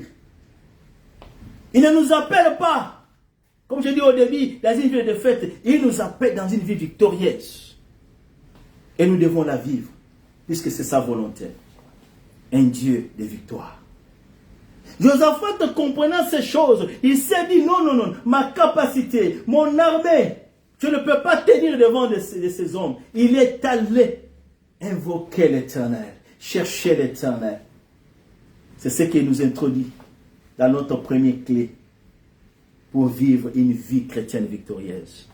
Il ne nous appelle pas, comme je dis au début, dans une vie de fête, il nous appelle dans une vie victorieuse. Et nous devons la vivre, puisque c'est sa volonté. Un Dieu de victoire. Josaphat, comprenant ces choses, il s'est dit, non, ma capacité, mon armée, je ne peux pas tenir devant de ces hommes. Il est allé invoquer l'Éternel, chercher l'Éternel. C'est ce qui nous introduit dans notre première clé pour vivre une vie chrétienne victorieuse.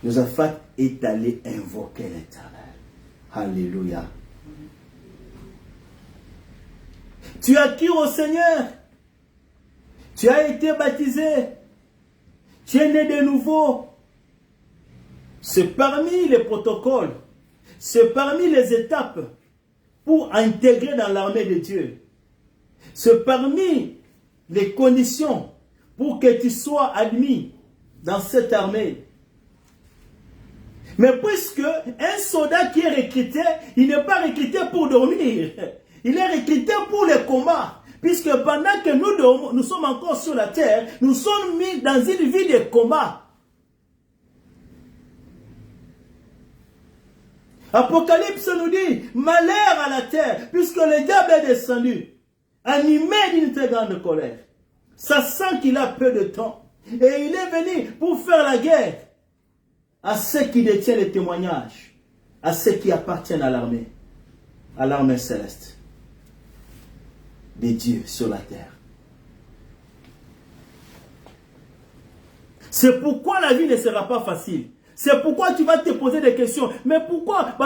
Josaphat est allé invoquer l'Éternel. Alléluia. Tu as cru au Seigneur. Tu as été baptisé. Tu es né de nouveau. C'est parmi les protocoles. C'est parmi les étapes pour intégrer dans l'armée de Dieu. C'est parmi les conditions pour que tu sois admis dans cette armée. Mais puisque un soldat qui est recruté, il n'est pas recruté pour dormir. Il est recruté pour les combats. Puisque pendant que nous sommes encore sur la terre, nous sommes mis dans une vie de combat. Apocalypse nous dit, malheur à la terre, puisque le diable est descendu, animé d'une très grande colère. Ça sent qu'il a peu de temps. Et il est venu pour faire la guerre à ceux qui détiennent les témoignages, à ceux qui appartiennent à l'armée céleste des dieux sur la terre. C'est pourquoi la vie ne sera pas facile. C'est pourquoi tu vas te poser des questions. Mais pourquoi?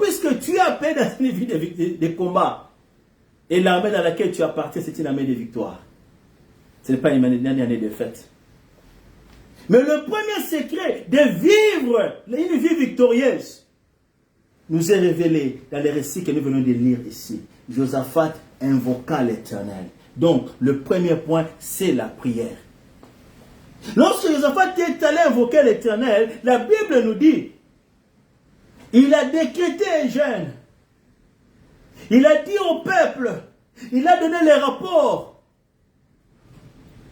Puisque tu es appelé dans une vie de combat. Et l'armée dans laquelle tu appartiens, c'est une armée de victoire. Ce n'est pas une année de fête. Mais le premier secret de vivre une vie victorieuse nous est révélé dans les récits que nous venons de lire ici. Josaphat invoqua l'Éternel. Donc, le premier point, c'est la prière. Lorsque Josaphat est allé invoquer l'Éternel, la Bible nous dit, il a décrété un jeûne. Il a dit au peuple, il a donné les rapports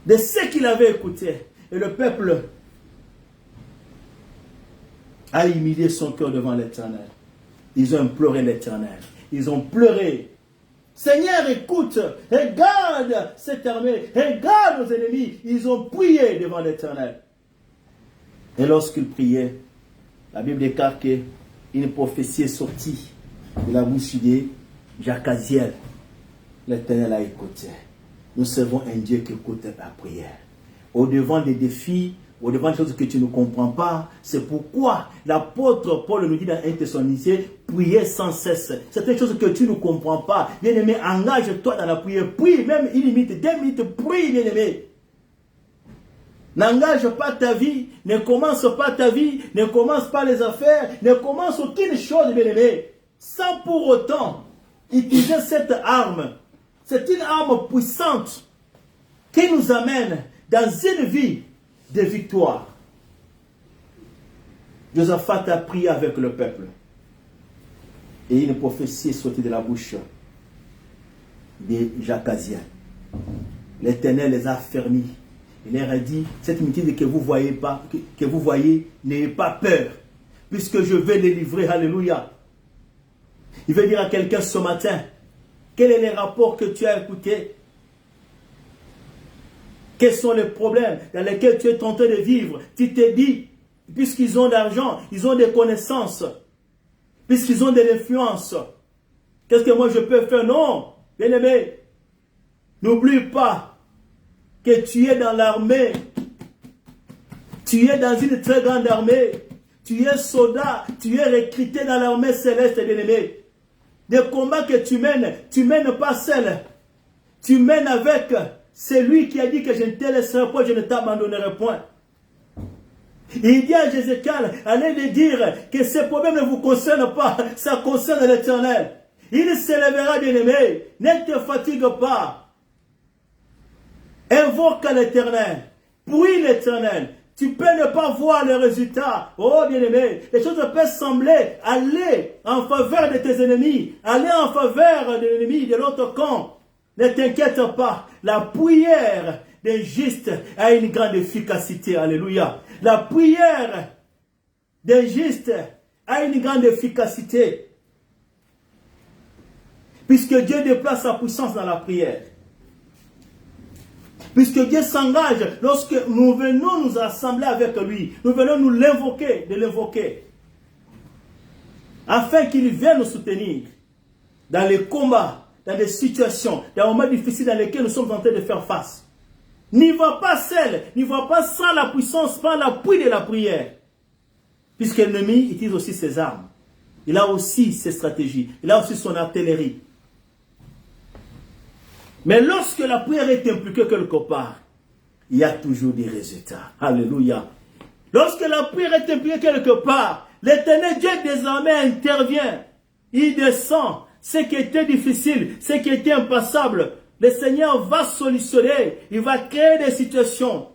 de ce qu'il avait écouté. Et le peuple a humilié son cœur devant l'Éternel. Ils ont imploré l'Éternel. Ils ont pleuré. Seigneur, écoute, regarde cette armée, regarde nos ennemis. Ils ont prié devant l'Éternel. Et lorsqu'ils priaient, la Bible déclare qu'une prophétie est sortie de la bouche de Jacaziel. L'Éternel a écouté. Nous servons un Dieu qui écoute la prière. Au-devant des défis, au-devant des choses que tu ne comprends pas, c'est pourquoi l'apôtre Paul nous dit dans 1 Thessaloniciens, priez sans cesse. C'est une chose que tu ne comprends pas. Bien-aimé, engage-toi dans la prière. Prie, même une minute, 2 minutes, prie, bien-aimé. N'engage pas ta vie, ne commence pas ta vie, ne commence pas les affaires, ne commence aucune chose, bien-aimé, sans pour autant utiliser cette arme. C'est une arme puissante qui nous amène dans une vie de victoire. Josaphat a prié avec le peuple. Et une prophétie est sortie de la bouche de Jacaziel. L'Éternel les a affermis. Il leur a dit, cette multitude que vous voyez pas, que vous voyez, n'ayez pas peur, puisque je vais les livrer. Alléluia. Il veut dire à quelqu'un ce matin, quel est le rapport que tu as écouté? Quels sont les problèmes dans lesquels tu es tenté de vivre? Tu te dis, puisqu'ils ont de l'argent, ils ont des connaissances, puisqu'ils ont de l'influence, qu'est-ce que moi je peux faire? Non, bien-aimé, n'oublie pas que tu es dans l'armée, tu es dans une très grande armée, tu es soldat, tu es recruté dans l'armée céleste, bien-aimé. Des combats que tu mènes pas seul, tu mènes avec celui qui a dit que je ne te laisserai point, je ne t'abandonnerai point. Il dit à Jézéchiel, allez lui dire que ces problèmes ne vous concernent pas, ça concerne l'Éternel. Il s'élèvera, bien-aimé, ne te fatigue pas. Invoque l'Éternel. Prie l'Éternel. Tu peux ne pas voir les résultats. Oh bien-aimé, les choses peuvent sembler aller en faveur de tes ennemis, aller en faveur de l'ennemi de l'autre camp. Ne t'inquiète pas. La prière des justes a une grande efficacité. Alléluia. La prière des justes a une grande efficacité. Puisque Dieu déplace sa puissance dans la prière. Puisque Dieu s'engage lorsque nous venons nous assembler avec lui. Nous venons nous l'invoquer, de l'invoquer. Afin qu'il vienne nous soutenir dans les combats, dans des situations, dans les moments difficiles dans lesquels nous sommes en train de faire face. N'y va pas seul, n'y va pas sans la puissance, sans l'appui de la prière. Puisque l'ennemi utilise aussi ses armes. Il a aussi ses stratégies. Il a aussi son artillerie. Mais lorsque la prière est impliquée quelque part, il y a toujours des résultats. Alléluia. Lorsque la prière est impliquée quelque part, l'Éternel Dieu désormais intervient. Il descend. Ce qui était difficile, ce qui était impassable, le Seigneur va solutionner. Il va créer des situations.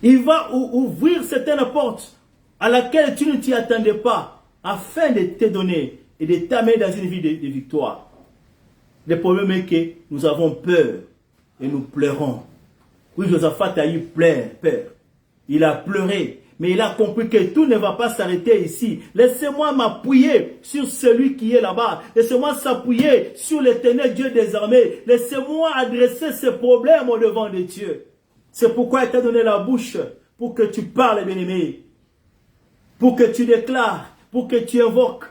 Il va ouvrir certaines portes à laquelle tu ne t'y attendais pas, afin de te donner et de t'amener dans une vie de victoire. Le problème est que nous avons peur et nous pleurons. Oui, Josaphat a eu peur. Il a pleuré, mais il a compris que tout ne va pas s'arrêter ici. Laissez-moi m'appuyer sur celui qui est là-bas. Laissez-moi s'appuyer sur l'Éternel Dieu des armées. Laissez-moi adresser ces problèmes au devant de Dieu. C'est pourquoi il t'a donné la bouche, pour que tu parles, bien-aimé, pour que tu déclares, pour que tu invoques.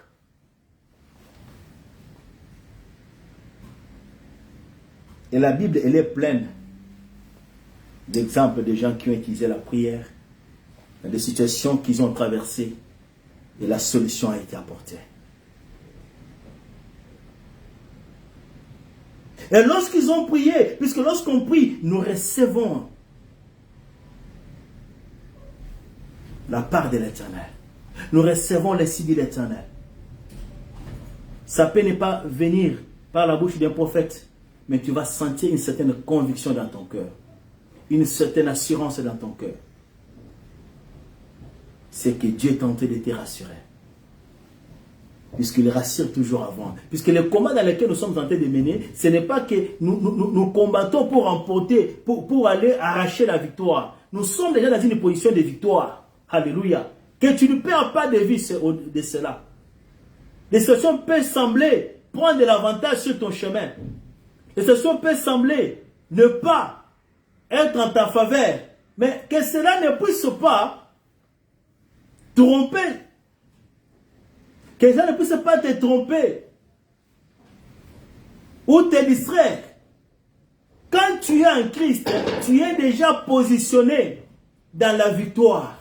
Et la Bible, elle est pleine d'exemples de gens qui ont utilisé la prière dans des situations qu'ils ont traversées et la solution a été apportée. Et lorsqu'ils ont prié, puisque lorsqu'on prie, nous recevons la part de l'Éternel. Nous recevons les signes de l'Éternel. Ça peut ne pas venir par la bouche d'un prophète, mais tu vas sentir une certaine conviction dans ton cœur. Une certaine assurance dans ton cœur. C'est que Dieu est en train de te rassurer. Puisqu'il rassure toujours avant. Puisque les combats dans lesquels nous sommes en train de mener, ce n'est pas que nous combattons pour remporter, pour aller arracher la victoire. Nous sommes déjà dans une position de victoire. Alléluia. Que tu ne perds pas de vue de cela. Les situations peuvent sembler prendre de l'avantage sur ton chemin. Les situations peuvent sembler ne pas être en ta faveur. Mais que cela ne puisse pas tromper. Que cela ne puisse pas te tromper. Ou te distraire. Quand tu es en Christ, tu es déjà positionné dans la victoire.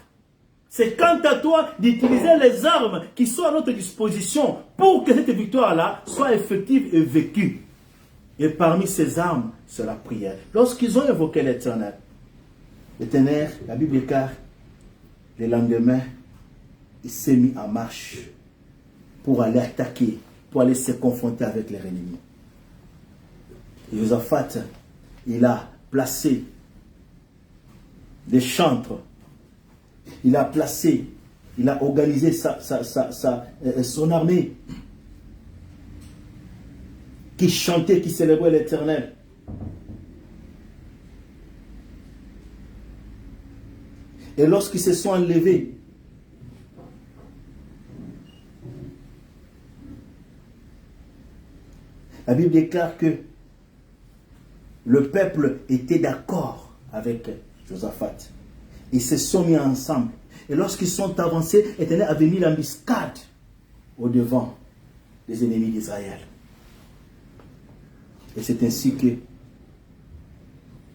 C'est quant à toi d'utiliser les armes qui sont à notre disposition pour que cette victoire-là soit effective et vécue. Et parmi ces armes, c'est la prière. Lorsqu'ils ont évoqué l'Éternel, la Bible déclare, le lendemain, il s'est mis en marche pour aller attaquer, pour aller se confronter avec les ennemis. Et Josaphat, il a placé des chantres. Il a organisé son armée qui chantait, qui célébrait l'Éternel. Et lorsqu'ils se sont enlevés, la Bible déclare que le peuple était d'accord avec Josaphat. Ils se sont mis ensemble. Et lorsqu'ils sont avancés, l'Éternel avait mis l'embuscade au devant des ennemis d'Israël. Et c'est ainsi que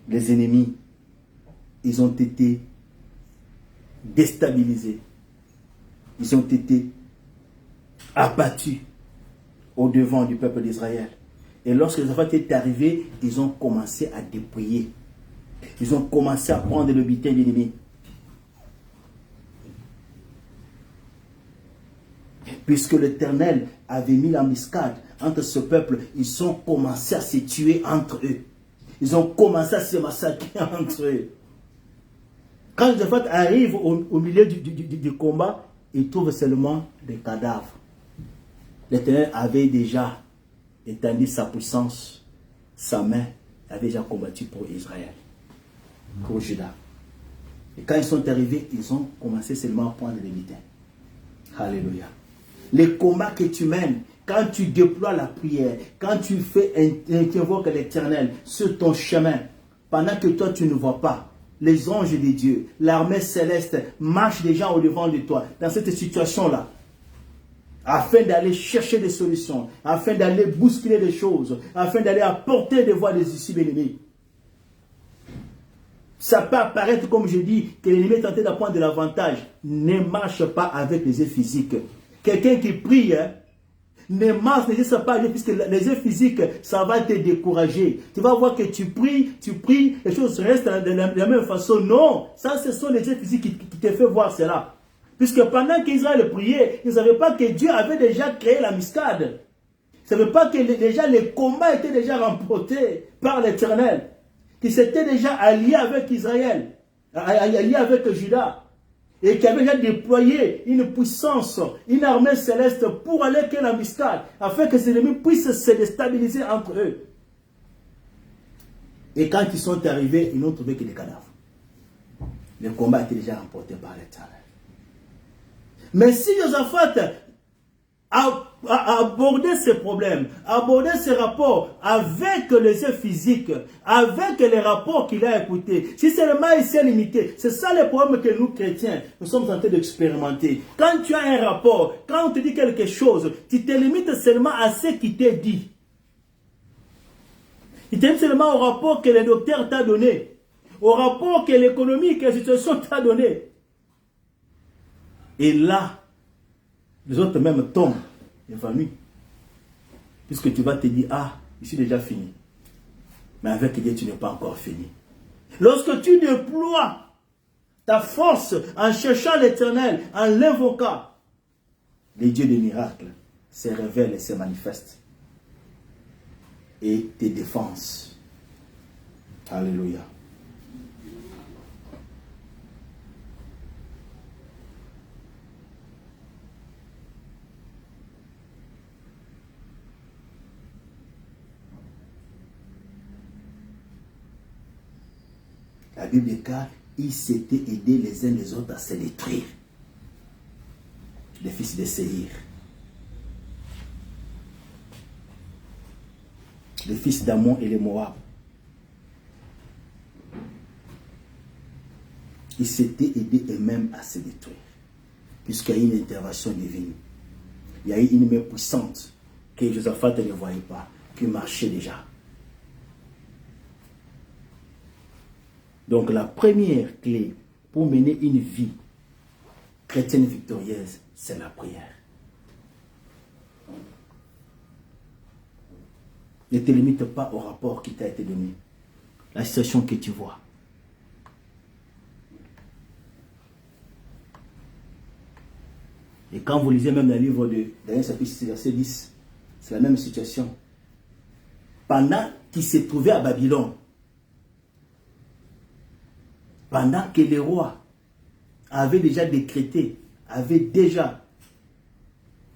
les ennemis, ils ont été déstabilisés. Ils ont été abattus au devant du peuple d'Israël. Et lorsque les affaires étaient arrivés, ils ont commencé à dépouiller. Ils ont commencé à prendre le butin de l'ennemi. Puisque l'Éternel avait mis l'embuscade entre ce peuple, ils ont commencé à se tuer entre eux. Ils ont commencé à se massacrer entre eux. Quand Josaphat arrive au milieu du combat, il trouve seulement des cadavres. L'Éternel avait déjà étendu sa puissance, sa main, avait déjà combattu pour Israël, pour Juda. Et quand ils sont arrivés, ils ont commencé seulement à prendre les mitaines. Alléluia. Les combats que tu mènes, quand tu déploies la prière, quand tu invoques l'Éternel sur ton chemin, pendant que toi tu ne vois pas, les anges de Dieu, l'armée céleste marchent déjà au devant de toi, dans cette situation-là, afin d'aller chercher des solutions, afin d'aller bousculer des choses, afin d'aller apporter des voies des issues bénies. Ça peut apparaître, comme je dis, que l'ennemi est tenté d'apprendre de l'avantage. Ne marche pas avec les yeux physiques. Quelqu'un qui prie, ne marche pas, puisque les yeux physiques, ça va te décourager. Tu vas voir que tu pries, les choses restent de la même façon. Non, ça, ce sont les yeux physiques qui te font voir cela. Puisque pendant qu'Israël priait, ils ne savaient pas que Dieu avait déjà créé la muscade. Ils ne savaient pas que déjà les combats étaient déjà remportés par l'Éternel. Qui s'était déjà allié avec Israël, allié avec Juda, et qui avait déjà déployé une puissance, une armée céleste pour aller créer la muscade, afin que ces ennemis puissent se déstabiliser entre eux. Et quand ils sont arrivés, ils n'ont trouvé que des cadavres. Le combat était déjà remporté par l'Éternel. Mais si Josaphat a abordé ces problèmes, abordé ces rapports avec les yeux physiques, avec les rapports qu'il a écoutés, si seulement il s'est limité, c'est ça le problème que nous chrétiens, nous sommes en train d'expérimenter. Quand tu as un rapport, quand on te dit quelque chose, tu te limites seulement à ce qui t'est dit. Tu te limites seulement au rapport que le docteur t'a donné, au rapport que l'économie, que la situation t'a donné. Et là, les autres même tombent, évanouis. Puisque tu vas te dire, ah, je suis déjà fini. Mais avec Dieu, tu n'es pas encore fini. Lorsque tu déploies ta force en cherchant l'Éternel, en l'invoquant, les dieux des miracles se révèlent et se manifestent. Et te défenses. Alléluia. La Bible déclare, ils s'étaient aidés les uns les autres à se détruire. Les fils de Séhir. Les fils d'Ammon et les Moab. Ils s'étaient aidés eux-mêmes à se détruire. Puisqu'il y a eu une intervention divine. Il y a eu une main puissante que Josaphat ne voyait pas, qui marchait déjà. Donc la première clé pour mener une vie chrétienne victorieuse, c'est la prière. Ne te limite pas au rapport qui t'a été donné, la situation que tu vois. Et quand vous lisez même dans le livre de Daniel chapitre 6, verset 10, c'est la même situation. Pendant qu'il s'est trouvé à Babylone, pendant que le roi avait déjà décrété, avait déjà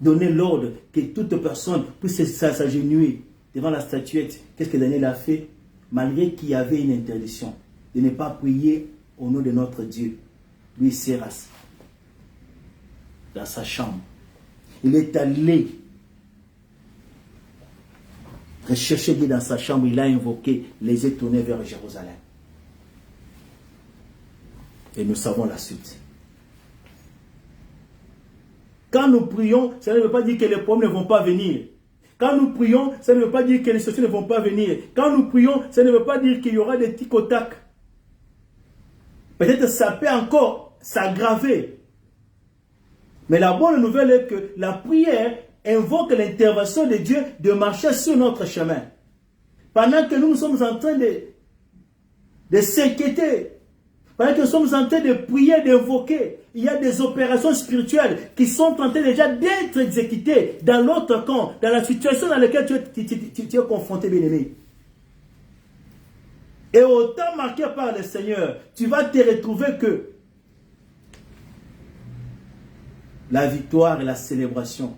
donné l'ordre que toute personne puisse s'agenouiller devant la statuette, qu'est-ce que Daniel a fait? Malgré qu'il y avait une interdiction de ne pas prier au nom de notre Dieu, lui il s'est rassis dans sa chambre. Il est allé rechercher Dieu dans sa chambre, il a invoqué, les yeux tournés vers Jérusalem. Et nous savons la suite. Quand nous prions, ça ne veut pas dire que les problèmes ne vont pas venir. Quand nous prions, ça ne veut pas dire que les situations ne vont pas venir. Quand nous prions, ça ne veut pas dire qu'il y aura des tic au tac. Peut-être ça peut encore s'aggraver. Mais la bonne nouvelle est que la prière invoque l'intervention de Dieu de marcher sur notre chemin. Pendant que nous sommes en train de s'inquiéter, pendant que nous sommes en train de prier, d'invoquer, il y a des opérations spirituelles qui sont en train déjà d'être exécutées dans l'autre camp, dans la situation dans laquelle tu es confronté, bien-aimé. Et autant marqué par le Seigneur, tu vas te retrouver que la victoire et la célébration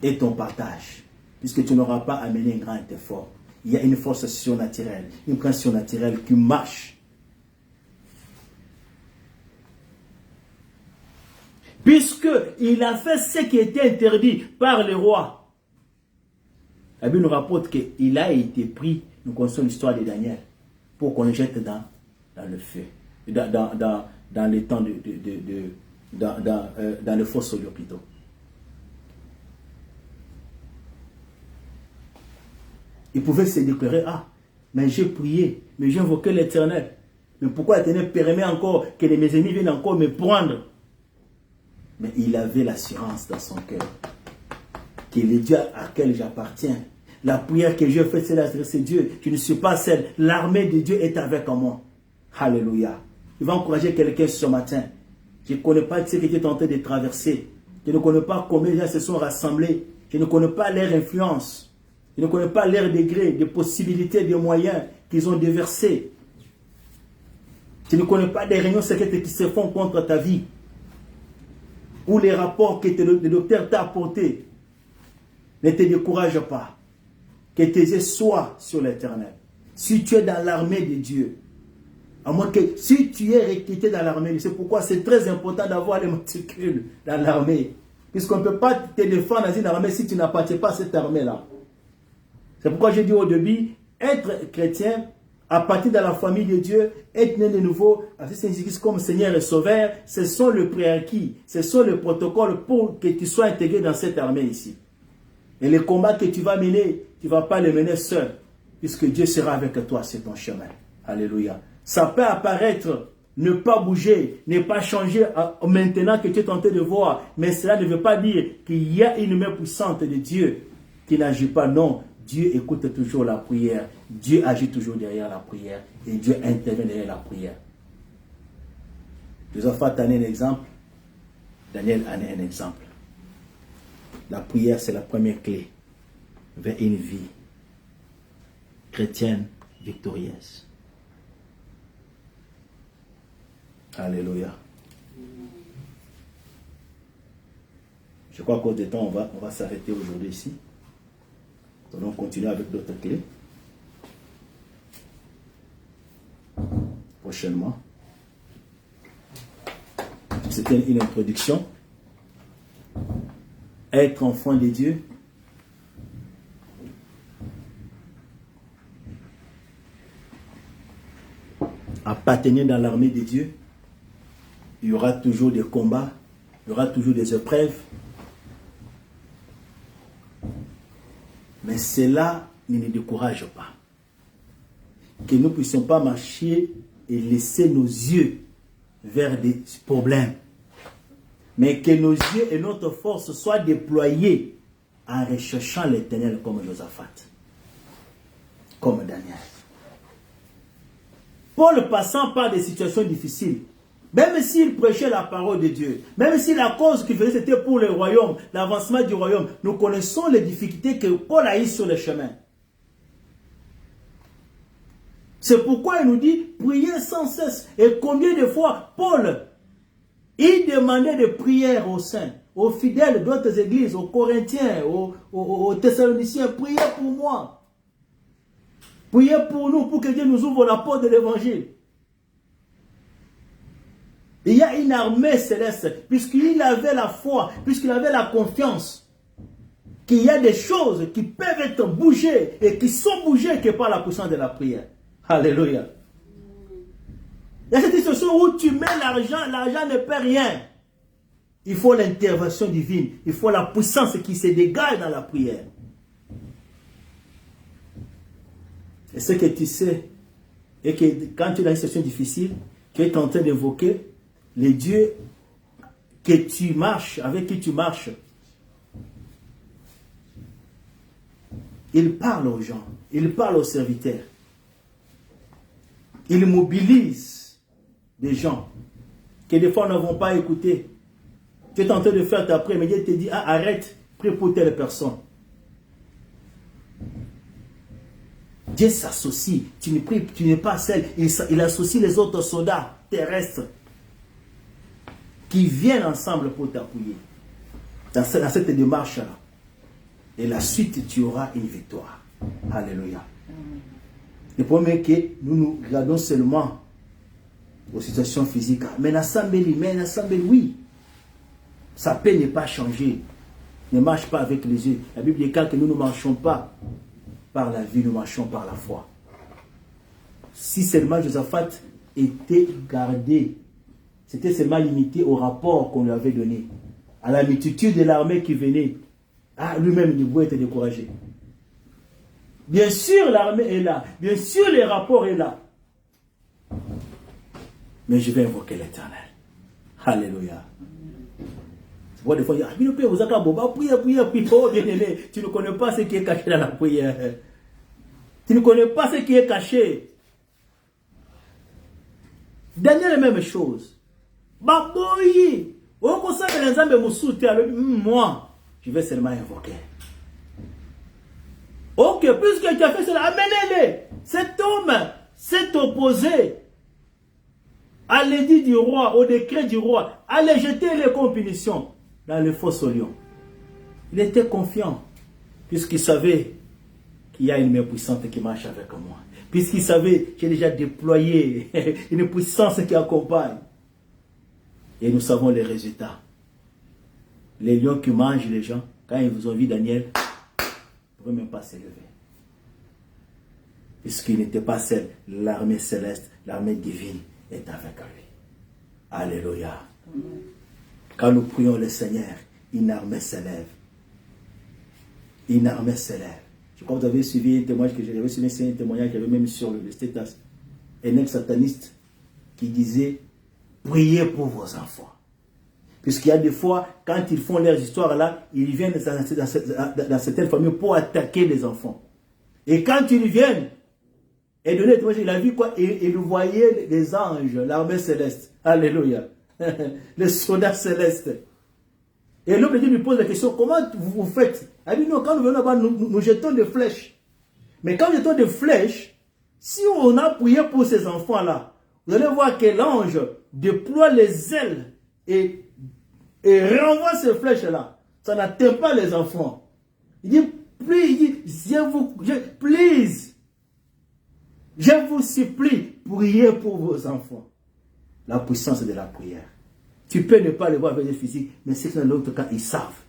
est ton partage. Puisque tu n'auras pas amené un grand effort. Il y a une force surnaturelle, une grâce surnaturelle qui marche. Puisqu'il a fait ce qui était interdit par le roi. La Bible nous rapporte qu'il a été pris, nous connaissons l'histoire de Daniel, pour qu'on le jette dans le feu, dans les temps dans le fosse au plutôt. Il pouvait se déclarer, ah, mais j'ai prié, mais j'ai invoqué l'Éternel. Mais pourquoi l'Éternel permet encore que mes ennemis viennent encore me prendre? Mais il avait l'assurance dans son cœur que le Dieu à quel j'appartiens, la prière que je fais, c'est Dieu. Je ne suis pas seul. L'armée de Dieu est avec moi. Alléluia. Il va encourager quelqu'un ce matin. Je ne connais pas ce que tu es en train de traverser. Je ne connais pas combien de gens se sont rassemblés. Je ne connais pas leur influence. Je ne connais pas leur degré de possibilités, de moyens qu'ils ont déversés. Je ne connais pas des réunions secrètes qui se font contre ta vie. Ou les rapports que le docteur t'a apportés. Ne te décourage pas. Que tes yeux soient sur l'Éternel. Si tu es dans l'armée de Dieu, à moins que si tu es recruté dans l'armée, c'est pourquoi c'est très important d'avoir les matricules dans l'armée. Puisqu'on ne peut pas te défendre dans une armée si tu n'appartiens pas à cette armée-là. C'est pourquoi j'ai dit au début, être chrétien, à partir de la famille de Dieu, être né de nouveau, accepter Jésus-Christ comme Seigneur et Sauveur, ce sont les prérequis, ce sont les protocoles pour que tu sois intégré dans cette armée ici. Et les combats que tu vas mener, tu ne vas pas les mener seul, puisque Dieu sera avec toi sur ton chemin. Alléluia. Ça peut apparaître, ne pas bouger, ne pas changer maintenant que tu es tenté de voir, mais cela ne veut pas dire qu'il y a une main puissante de Dieu qui n'agit pas. Non, Dieu écoute toujours la prière, Dieu agit toujours derrière la prière, et Dieu intervient derrière la prière. Josaphat en est un exemple, Daniel en est un exemple. La prière, c'est la première clé vers une vie chrétienne victorieuse. Alléluia. Je crois qu'au temps, on va s'arrêter aujourd'hui ici. Nous allons continuer avec d'autres clés. Prochainement. C'était une introduction. Être enfant de Dieu. Appartenir dans l'armée de Dieu. Il y aura toujours des combats. Il y aura toujours des épreuves. Mais cela ne nous décourage pas. Que nous ne puissions pas marcher et laisser nos yeux vers des problèmes. Mais que nos yeux et notre force soient déployés en recherchant l'Éternel comme Josaphat. Comme Daniel. Paul passant par des situations difficiles, même s'il prêchait la parole de Dieu, même si la cause qu'il faisait c'était pour le royaume, l'avancement du royaume, nous connaissons les difficultés que Paul a eues sur le chemin. C'est pourquoi il nous dit, priez sans cesse. Et combien de fois Paul, il demandait des prières aux saints, aux fidèles d'autres églises, aux Corinthiens, aux Thessaloniciens, priez pour moi. Priez pour nous, pour que Dieu nous ouvre la porte de l'évangile. Il y a une armée céleste, puisqu'il avait la foi, puisqu'il avait la confiance, qu'il y a des choses qui peuvent être bougées et qui sont bougées que par la puissance de la prière. Alléluia. Il y a cette situation où tu mets l'argent ne paie rien. Il faut l'intervention divine, il faut la puissance qui se dégage dans la prière. Et ce que tu sais, et que quand tu es dans une situation difficile, tu es en train d'évoquer les dieux que tu marches, avec qui tu marches. Il parle aux gens, il parle aux serviteurs. Il mobilise des gens que des fois n'avons pas écouté. Tu es en train de faire ta prière, mais Dieu te dit, ah, arrête, prie pour telle personne. Dieu s'associe. Tu ne pries, tu n'es pas seul. Il associe les autres soldats terrestres qui viennent ensemble pour t'appuyer dans cette démarche-là. Et la suite, tu auras une victoire. Alléluia. Le problème est que nous nous regardons seulement aux situations physiques. Mais l'assemblée, oui. Sa paix n'est pas changée. Ne marche pas avec les yeux. La Bible déclare que nous ne marchons pas par la vie, nous marchons par la foi. Si seulement Josaphat était gardé, c'était seulement limité au rapport qu'on lui avait donné, à la multitude de l'armée qui venait, lui-même il pouvait être découragé. Bien sûr l'armée est là, bien sûr les rapports est là, mais je vais invoquer l'Éternel. Alléluia. Tu vois des fois, oh bien-aimé, tu ne connais pas ce qui est caché dans la prière. Tu ne connais pas ce qui est caché. Daniel, la même chose. Moi, je vais seulement invoquer. Ok, puisque tu as fait cela, amenez-le. Cet homme s'est opposé à l'édit du roi, au décret du roi. Allez jeter les compétitions dans le fosse au lion. Il était confiant, puisqu'il savait qu'il y a une main puissante qui marche avec moi. Puisqu'il savait que j'ai déjà déployé une puissance qui accompagne. Et nous savons les résultats. Les lions qui mangent les gens, quand ils vous ont vu Daniel, ils ne pouvaient même pas s'élever. Puisqu'il n'était pas seul, l'armée céleste, l'armée divine est avec lui. Alléluia. Quand nous prions le Seigneur, une armée s'élève. Une armée s'élève. Je crois que vous avez suivi un témoignage que j'avais suivi, c'est un témoignage que j'avais même sur le status. Un ex-sataniste qui disait, priez pour vos enfants. Puisqu'il y a des fois, quand ils font leurs histoires là, ils viennent dans certaines familles pour attaquer les enfants. Et quand ils viennent, et donner le témoignage, il a vu quoi? Il voyait les anges, l'armée céleste. Alléluia. Les soldats célestes. Et l'homme de Dieu lui pose la question, comment vous faites? Il dit non, quand nous venons là-bas, nous jetons des flèches. Mais quand nous jetons des flèches, si on a prié pour ces enfants-là, vous allez voir que l'ange déploie les ailes et renvoie ces flèches-là. Ça n'atteint pas les enfants. Il dit, je vous supplie, priez pour vos enfants. La puissance de la prière. Tu peux ne pas le voir avec les physiques, mais c'est que dans l'autre cas, ils savent.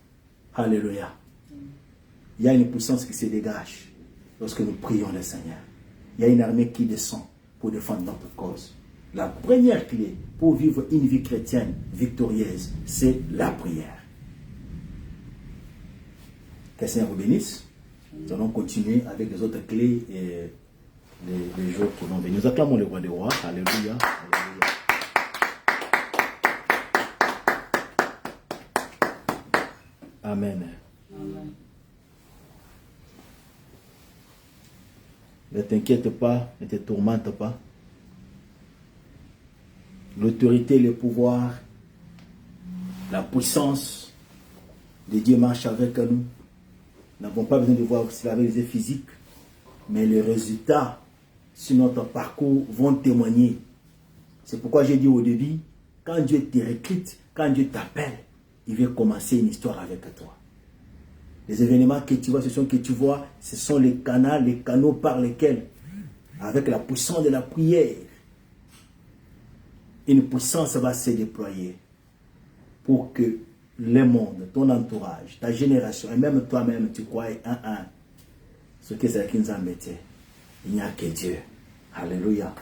Alléluia. Il y a une puissance qui se dégage lorsque nous prions le Seigneur. Il y a une armée qui descend pour défendre notre cause. La première clé pour vivre une vie chrétienne victorieuse, c'est la prière. Que le Seigneur vous bénisse. Nous allons continuer avec les autres clés et les jours qui vont venir. Nous acclamons le roi des rois. Alléluia. Alléluia. Amen. Amen. Ne t'inquiète pas, ne te tourmente pas. L'autorité, le pouvoir, la puissance de Dieu marche avec nous. Nous n'avons pas besoin de voir si la réalité physique, mais les résultats sur notre parcours vont témoigner. C'est pourquoi j'ai dit au début, quand Dieu te recrute, quand Dieu t'appelle, il veut commencer une histoire avec toi. Les événements que tu vois, ce sont les canaux par lesquels, avec la puissance de la prière, une puissance va se déployer pour que le monde, ton entourage, ta génération, et même toi-même, tu crois un. Ce que c'est qui nous embêtait. Il n'y a que Dieu. Alléluia.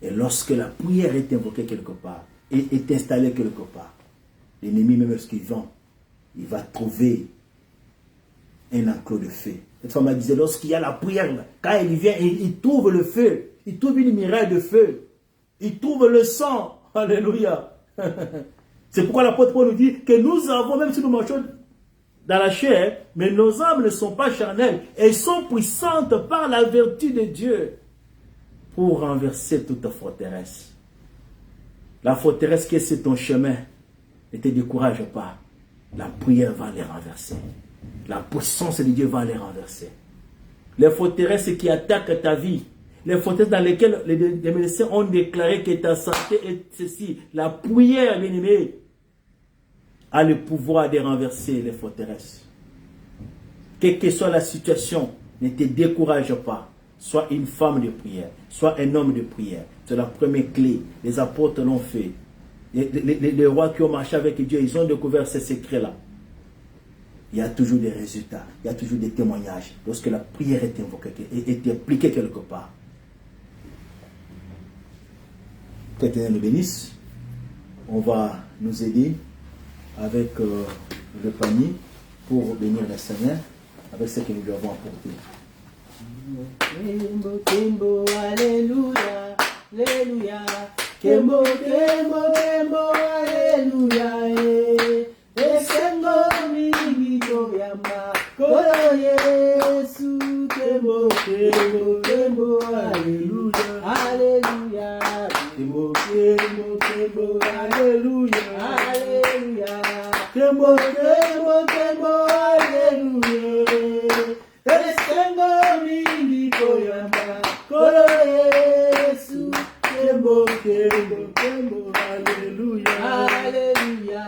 Et lorsque la prière est invoquée quelque part, et est installée quelque part, l'ennemi, même lorsqu'il vient, il va trouver un enclos de feu. Cette femme disait, lorsqu'il y a la prière, quand il vient, il trouve le feu. Il trouve une muraille de feu. Il trouve le sang. Alléluia. C'est pourquoi l'apôtre Paul nous dit que nous avons, même si nous marchons dans la chair, mais nos âmes ne sont pas charnelles. Elles sont puissantes par la vertu de Dieu pour renverser toute forteresse. La forteresse qui est sur ton chemin, ne te décourage pas. La prière va les renverser. La puissance de Dieu va les renverser. Les forteresses qui attaquent ta vie. Les forteresses dans lesquelles les médecins ont déclaré que ta santé est ceci. La prière, bien-aimé, a le pouvoir de renverser les forteresses. Quelle que soit la situation, ne te décourage pas. Sois une femme de prière. Sois un homme de prière. C'est la première clé. Les apôtres l'ont fait. Les rois qui ont marché avec Dieu, ils ont découvert ces secrets-là. Il y a toujours des résultats. Il y a toujours des témoignages. Lorsque la prière est invoquée, est appliquée quelque part. Que l'Éternel nous bénisse. On va nous aider avec le panier pour bénir le Seigneur avec ce que nous lui avons apporté. Kembo, kembo, alléluia, alléluia. Kembo, kembo, kembo, alléluia. Esengo mingi toyamba, koro Yesu. Kembo, kembo, kembo, alléluia, alléluia. Kembo, kembo, kembo, alléluia, alléluia. Kembo, kembo, kembo, alléluia. Esengo mingi toyamba, koro Yesu. Kembo, kembo, kembo, alléluia, alléluia.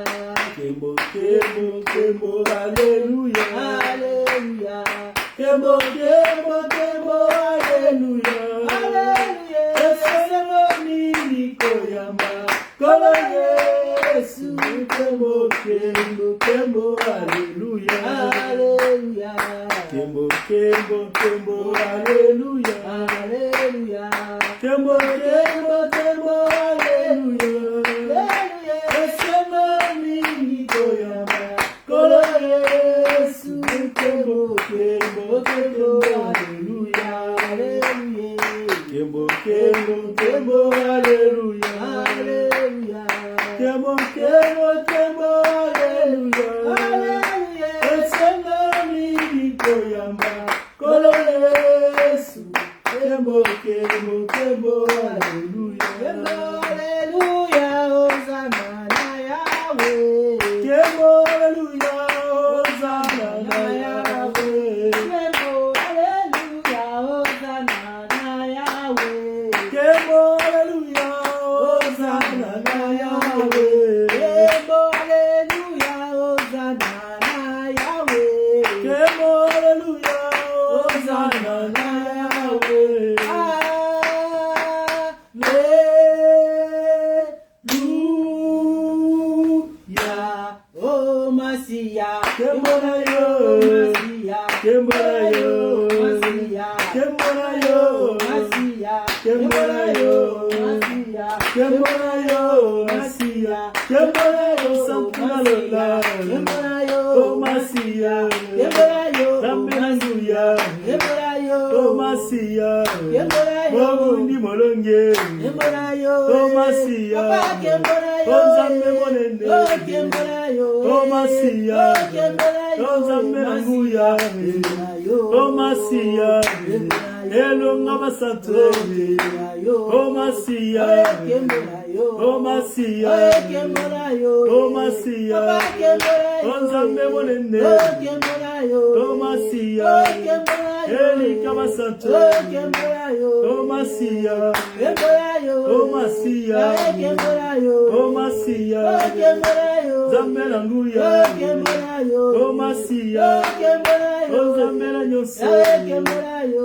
Kembo, kembo, kembo, alléluia, alléluia. Kembo, kembo, kembo, alléluia, alléluia. Esengo mingi toyamba, koro Yesu. Kembo, kembo, kembo, alléluia, alléluia. Kembo, kembo, kembo, alléluia, alléluia. Kembo, kembo, kembo, alléluia, alléluia. Esengo mingi toyamba, koro Yesu. Kembo, kembo, kembo, alléluia, alléluia. Kembo, kembo, kembo, alléluia, alléluia. Kembo, kembo, kembo, alléluia, alléluia. Esengo mingi toyamba, koro Yesu. Kembo, kembo, kembo, alléluia, alléluia. Hosanna na Yahweh. Kembo, alléluia, Hosanna na Yahweh. Kembo, alléluia, Hosanna na Yahweh. Kembo, alléluia, Hosanna na Yahweh. Kembo, alléluia, Hosanna na Yahweh. Kembo, alléluia, Hosanna na Yahweh. Alléluia, oh Masia. Kembo na yo, Kembo na yo, Kembo na yo, Kembo na yo, Kembo na yo, Kembo na yo, Santana Lola, Kembo na yo, oh Masia, Kembo na yo, Hallelujah, Kembo na yo, oh Masia, Kembo na yo, Mobundi Molonge, Kembo na yo, oh Masia, Kembo na yo, oh Zambe Monene, oh Kembo na yo, oh Masia, Kembo na yo, oh Zambe Nanguya, oh Masia, Elonga Basanto, oh Masia, oh Masia, oh Masia, oh Zambe Monene, oh Masia, Elika Basanto, oh Masia, oh Masia, oh Masia, Zambe Nanguya, oh Masia, oh Zambe Nanyoso,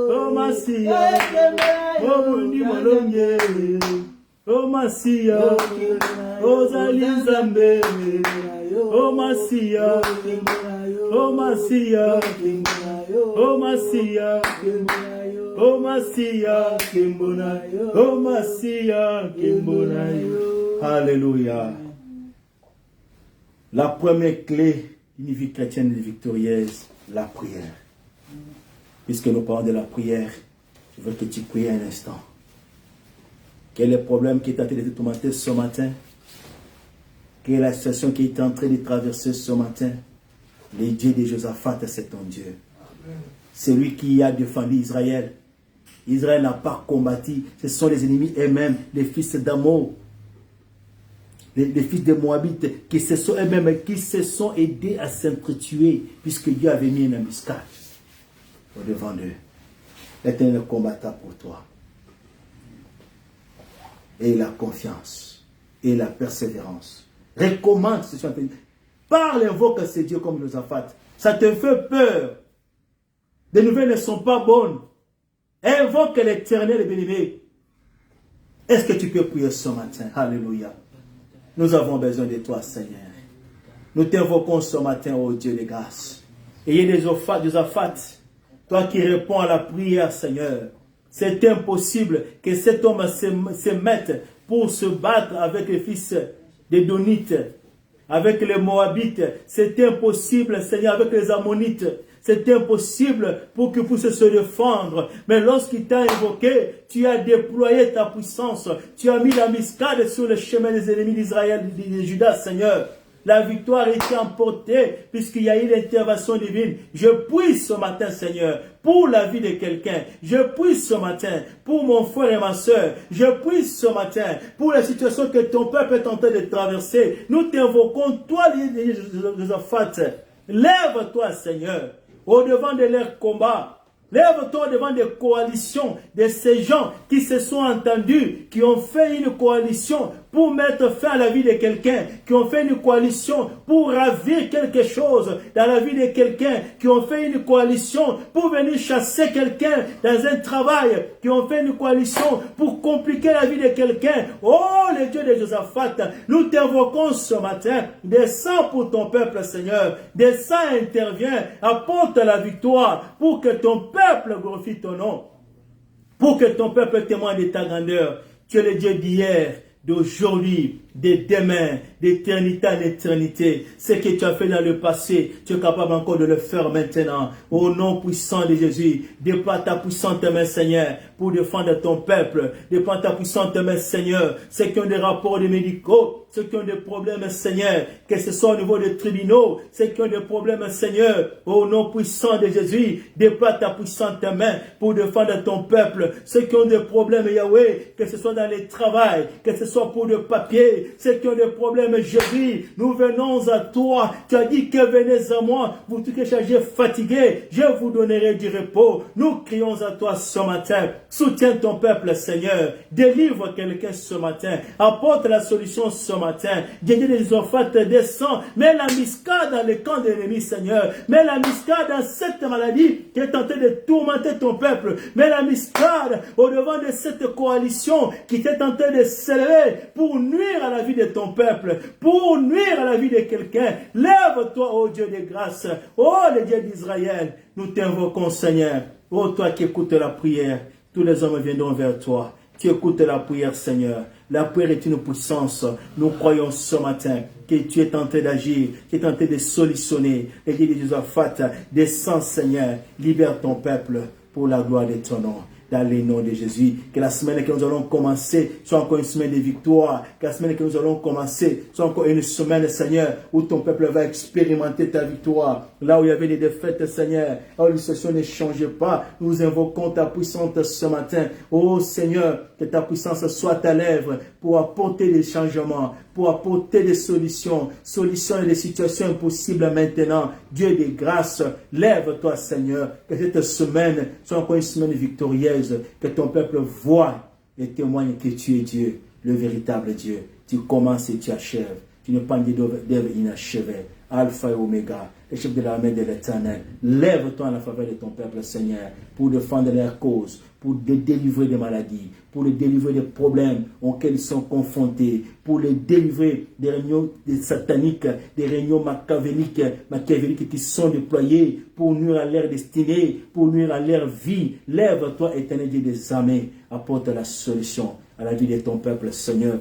oh Masia, oh Bundi Molonge, oh Masia, oh Zali Zambe, oh Masia, oh Masia, oh Masia, oh Masia, Kimbonayo, oh Masia, Kimbonayo. Alléluia. La première clé d'une vie chrétienne victorieuse, la prière. Puisque nous parlons de la prière, je veux que tu pries un instant. Quel est le problème qui est en train de te tourmenter ce matin? Quelle est la situation qui est en train de traverser ce matin? Le Dieu de Josaphat, c'est ton Dieu. C'est lui qui a défendu Israël. Israël n'a pas combattu. Ce sont les ennemis eux-mêmes, les fils d'Amo, les fils de Moabite, qui se sont eux-mêmes, qui se sont aidés à s'entretuer, puisque Dieu avait mis une embuscade au devant d'eux. L'Éternel combattra pour toi. Et la confiance et la persévérance. Recommande ce soir. Parle, invoque à ces dieux comme Josaphat. Ça te fait peur. Les nouvelles ne sont pas bonnes. Invoque l'Éternel, bien-aimé. Est-ce que tu peux prier ce matin? Alléluia. Nous avons besoin de toi, Seigneur. Nous t'invoquons ce matin, ô Dieu de grâce. Ayez des Josaphat, toi qui réponds à la prière, Seigneur. C'est impossible que cet homme se mette pour se battre avec les fils des Donites, avec les Moabites. C'est impossible, Seigneur, avec les Ammonites. C'est impossible pour qu'il puisse se défendre. Mais lorsqu'il t'a invoqué, tu as déployé ta puissance. Tu as mis la miscade sur le chemin des ennemis d'Israël, de Judas, Seigneur. La victoire est emportée puisqu'il y a eu l'intervention divine. Je prie ce matin, Seigneur, pour la vie de quelqu'un. Je prie ce matin pour mon frère et ma soeur. Je prie ce matin pour la situation que ton peuple est en train de traverser. Nous t'invoquons, toi, les Josaphat. Lève-toi, Seigneur, au-devant de leur combat. Lève-toi devant des coalitions de ces gens qui se sont entendus, qui ont fait une coalition pour mettre fin à la vie de quelqu'un, qui ont fait une coalition pour ravir quelque chose dans la vie de quelqu'un, qui ont fait une coalition pour venir chasser quelqu'un dans un travail, qui ont fait une coalition pour compliquer la vie de quelqu'un. Oh, le Dieu de Josaphat, nous t'invoquons ce matin. Descends pour ton peuple, Seigneur. Descends, interviens, apporte la victoire pour que ton peuple glorifie ton nom, pour que ton peuple témoigne de ta grandeur. Tu es le Dieu d'hier, d'aujourd'hui, de demain, d'éternité en éternité. Ce que tu as fait dans le passé, tu es capable encore de le faire maintenant. Au nom puissant de Jésus, déploie ta puissante main, Seigneur, pour défendre ton peuple. Déploie ta puissante main, Seigneur. Ceux qui ont des rapports de médicaux, ceux qui ont des problèmes, Seigneur, que ce soit au niveau des tribunaux, ceux qui ont des problèmes, Seigneur, au nom puissant de Jésus, déploie ta puissante main pour défendre ton peuple. Ceux qui ont des problèmes, Yahweh, que ce soit dans les travail, que ce soit pour le papier, ceux qui ont des problèmes, Jésus, nous venons à toi. Tu as dit que venez à moi, vous tous qui chargés, fatigués, je vous donnerai du repos. Nous crions à toi ce matin. Soutiens ton peuple, Seigneur. Délivre quelqu'un ce matin. Apporte la solution ce matin. Dieu des Josaphat descend. Mets la miscade dans le camp de l'ennemi, Seigneur. Mets la miscade dans cette maladie qui est en train de tourmenter ton peuple. Mets la miscade au devant de cette coalition qui est en train de s'élever pour nuire à la vie de ton peuple, pour nuire à la vie de quelqu'un. Lève-toi, ô Dieu de grâce, ô le Dieu d'Israël. Nous t'invoquons, Seigneur. Ô toi qui écoutes la prière, tous les hommes viendront vers toi. Tu écoutes la prière, Seigneur. La prière est une puissance. Nous croyons ce matin que tu es en train d'agir, tu es en train de solutionner. Le Dieu de Josaphat, descends, Seigneur. Libère ton peuple pour la gloire de ton nom. Dans le nom de Jésus, que la semaine que nous allons commencer soit encore une semaine de victoire, que la semaine que nous allons commencer soit encore une semaine, Seigneur, où ton peuple va expérimenter ta victoire. Là où il y avait des défaites, Seigneur, là où les situations ne changeaient pas, nous invoquons ta puissance ce matin. Oh Seigneur, que ta puissance soit à l'œuvre pour apporter des changements, pour apporter des solutions et des situations impossibles maintenant. Dieu de grâce, lève-toi, Seigneur, que cette semaine soit encore une semaine victorieuse, que ton peuple voit et témoigne que tu es Dieu, le véritable Dieu. Tu commences et tu achèves. Tu n'es pas un Dieu d'œuvre inachevé. Alpha et Oméga, le chef de l'armée de l'Éternel. Lève-toi en la faveur de ton peuple, Seigneur, pour défendre leur cause, pour les délivrer des maladies, pour les délivrer des problèmes auxquels ils sont confrontés, pour les délivrer des réunions sataniques, des réunions machiavéliques qui sont déployées pour nuire à leur destinée, pour nuire à leur vie. Lève-toi, éternel Dieu des armées, apporte la solution à la vie de ton peuple, Seigneur.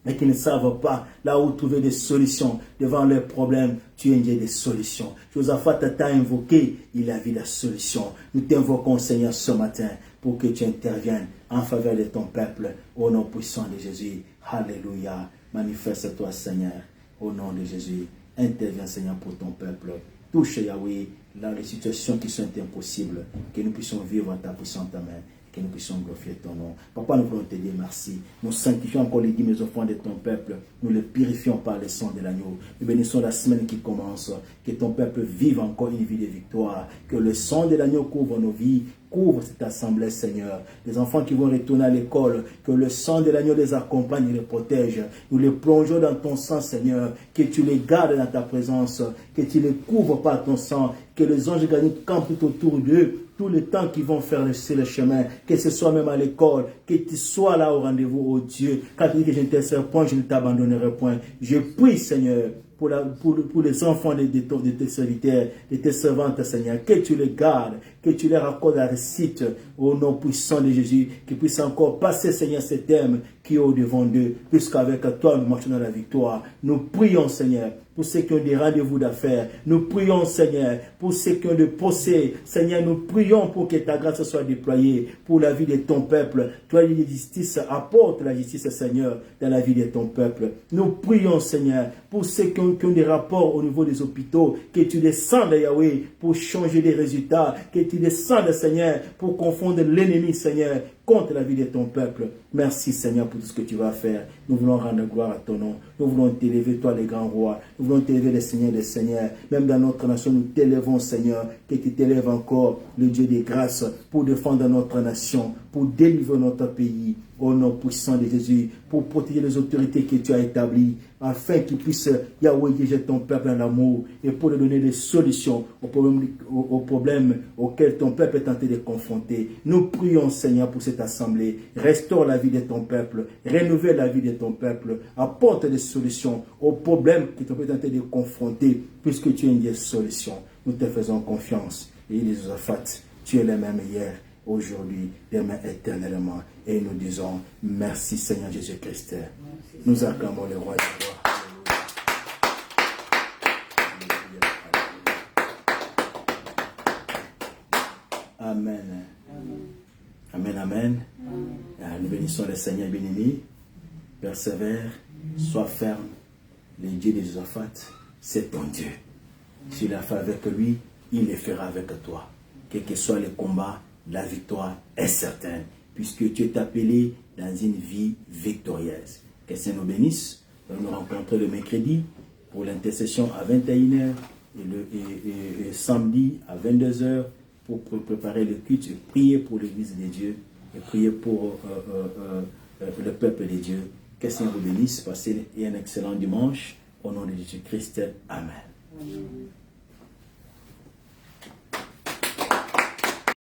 Mais qui ne savent pas là où trouver des solutions devant leurs problèmes. Tu es un Dieu des solutions. Josaphat t'a invoqué, il a vu la solution. Nous t'invoquons, Seigneur, ce matin pour que tu interviennes en faveur de ton peuple au nom puissant de Jésus. Alléluia. Manifeste-toi, Seigneur, au nom de Jésus. Interviens, Seigneur, pour ton peuple. Touche, Yahweh, dans les situations qui sont impossibles, que nous puissions vivre en ta puissante main. que nous puissions glorifier ton nom. Papa, nous voulons te dire merci. Nous sanctifions encore les dîmes offrandes de ton peuple. Nous les purifions par le sang de l'agneau. Nous bénissons la semaine qui commence. Que ton peuple vive encore une vie de victoire. Que le sang de l'agneau couvre nos vies. Couvre cette assemblée, Seigneur. Les enfants qui vont retourner à l'école, que le sang de l'agneau les accompagne et les protège. Nous les plongeons dans ton sang, Seigneur. Que tu les gardes dans ta présence. Que tu les couvres par ton sang. Que les anges gagnent campent tout autour d'eux. Tout le temps qu'ils vont faire le chemin, que ce soit même à l'école, que tu sois là au rendez-vous, oh Dieu. Quand tu dis que je ne te serai point, je ne t'abandonnerai point. Je prie, Seigneur, pour les enfants de tes serviteurs, de tes servantes, Seigneur, que tu les gardes, que tu leur accordes la réussite au nom puissant de Jésus, qu'ils puissent encore passer, Seigneur, ce thème qui est au-devant d'eux, puisqu'avec toi, nous marchons dans la victoire. Nous prions, Seigneur, pour ceux qui ont des rendez-vous d'affaires. Nous prions, Seigneur, pour ceux qui ont des procès. Seigneur, nous prions pour que ta grâce soit déployée pour la vie de ton peuple. Toi, la justice, apporte la justice, Seigneur, dans la vie de ton peuple. Nous prions, Seigneur, pour ceux qui ont des rapports au niveau des hôpitaux, que tu descendes, Yahweh, pour changer les résultats, que tu descendes, Seigneur, pour confondre l'ennemi, Seigneur, contre la vie de ton peuple. Merci, Seigneur, pour tout ce que tu vas faire. Nous voulons rendre gloire à ton nom. Nous voulons t'élever, toi, les grands rois. Nous voulons t'élever, les seigneurs des seigneurs. Même dans notre nation, nous t'élevons, Seigneur, que tu t'élèves encore, le Dieu des grâces, pour défendre notre nation, pour délivrer notre pays. Au nom puissant de Jésus, pour protéger les autorités que tu as établies, afin qu'ils puissent, Yahweh, diriger ton peuple en amour, et pour lui donner des solutions aux problèmes auxquels ton peuple est tenté de confronter. Nous prions, Seigneur, pour cette assemblée. Restaure la vie de ton peuple, renouvelle la vie de ton peuple, apporte des solutions aux problèmes que ton peuple est tenté de confronter, puisque tu es une des solutions. Nous te faisons confiance. Et les Josaphat, tu es le même hier, aujourd'hui, demain, éternellement. Et nous disons merci, Seigneur Jésus-Christ. Nous acclamons le roi de gloire. Amen. Amen, amen. Nous bénissons le Seigneur bien-aimé. Persévère, sois ferme. Le Dieu des Josaphat, c'est ton Dieu. S'il a fait avec lui, il le fera avec toi. Quel que soit le combat, la victoire est certaine, puisque tu es appelé dans une vie victorieuse. Que Seigneur nous bénisse. Nous nous rencontrons le mercredi pour l'intercession à 21h et samedi à 22h pour préparer le culte et prier pour l'Église de Dieu et prier pour le peuple de Dieu. Que Seigneur vous bénisse. Passez un excellent dimanche. Au nom de Jésus-Christ. Amen.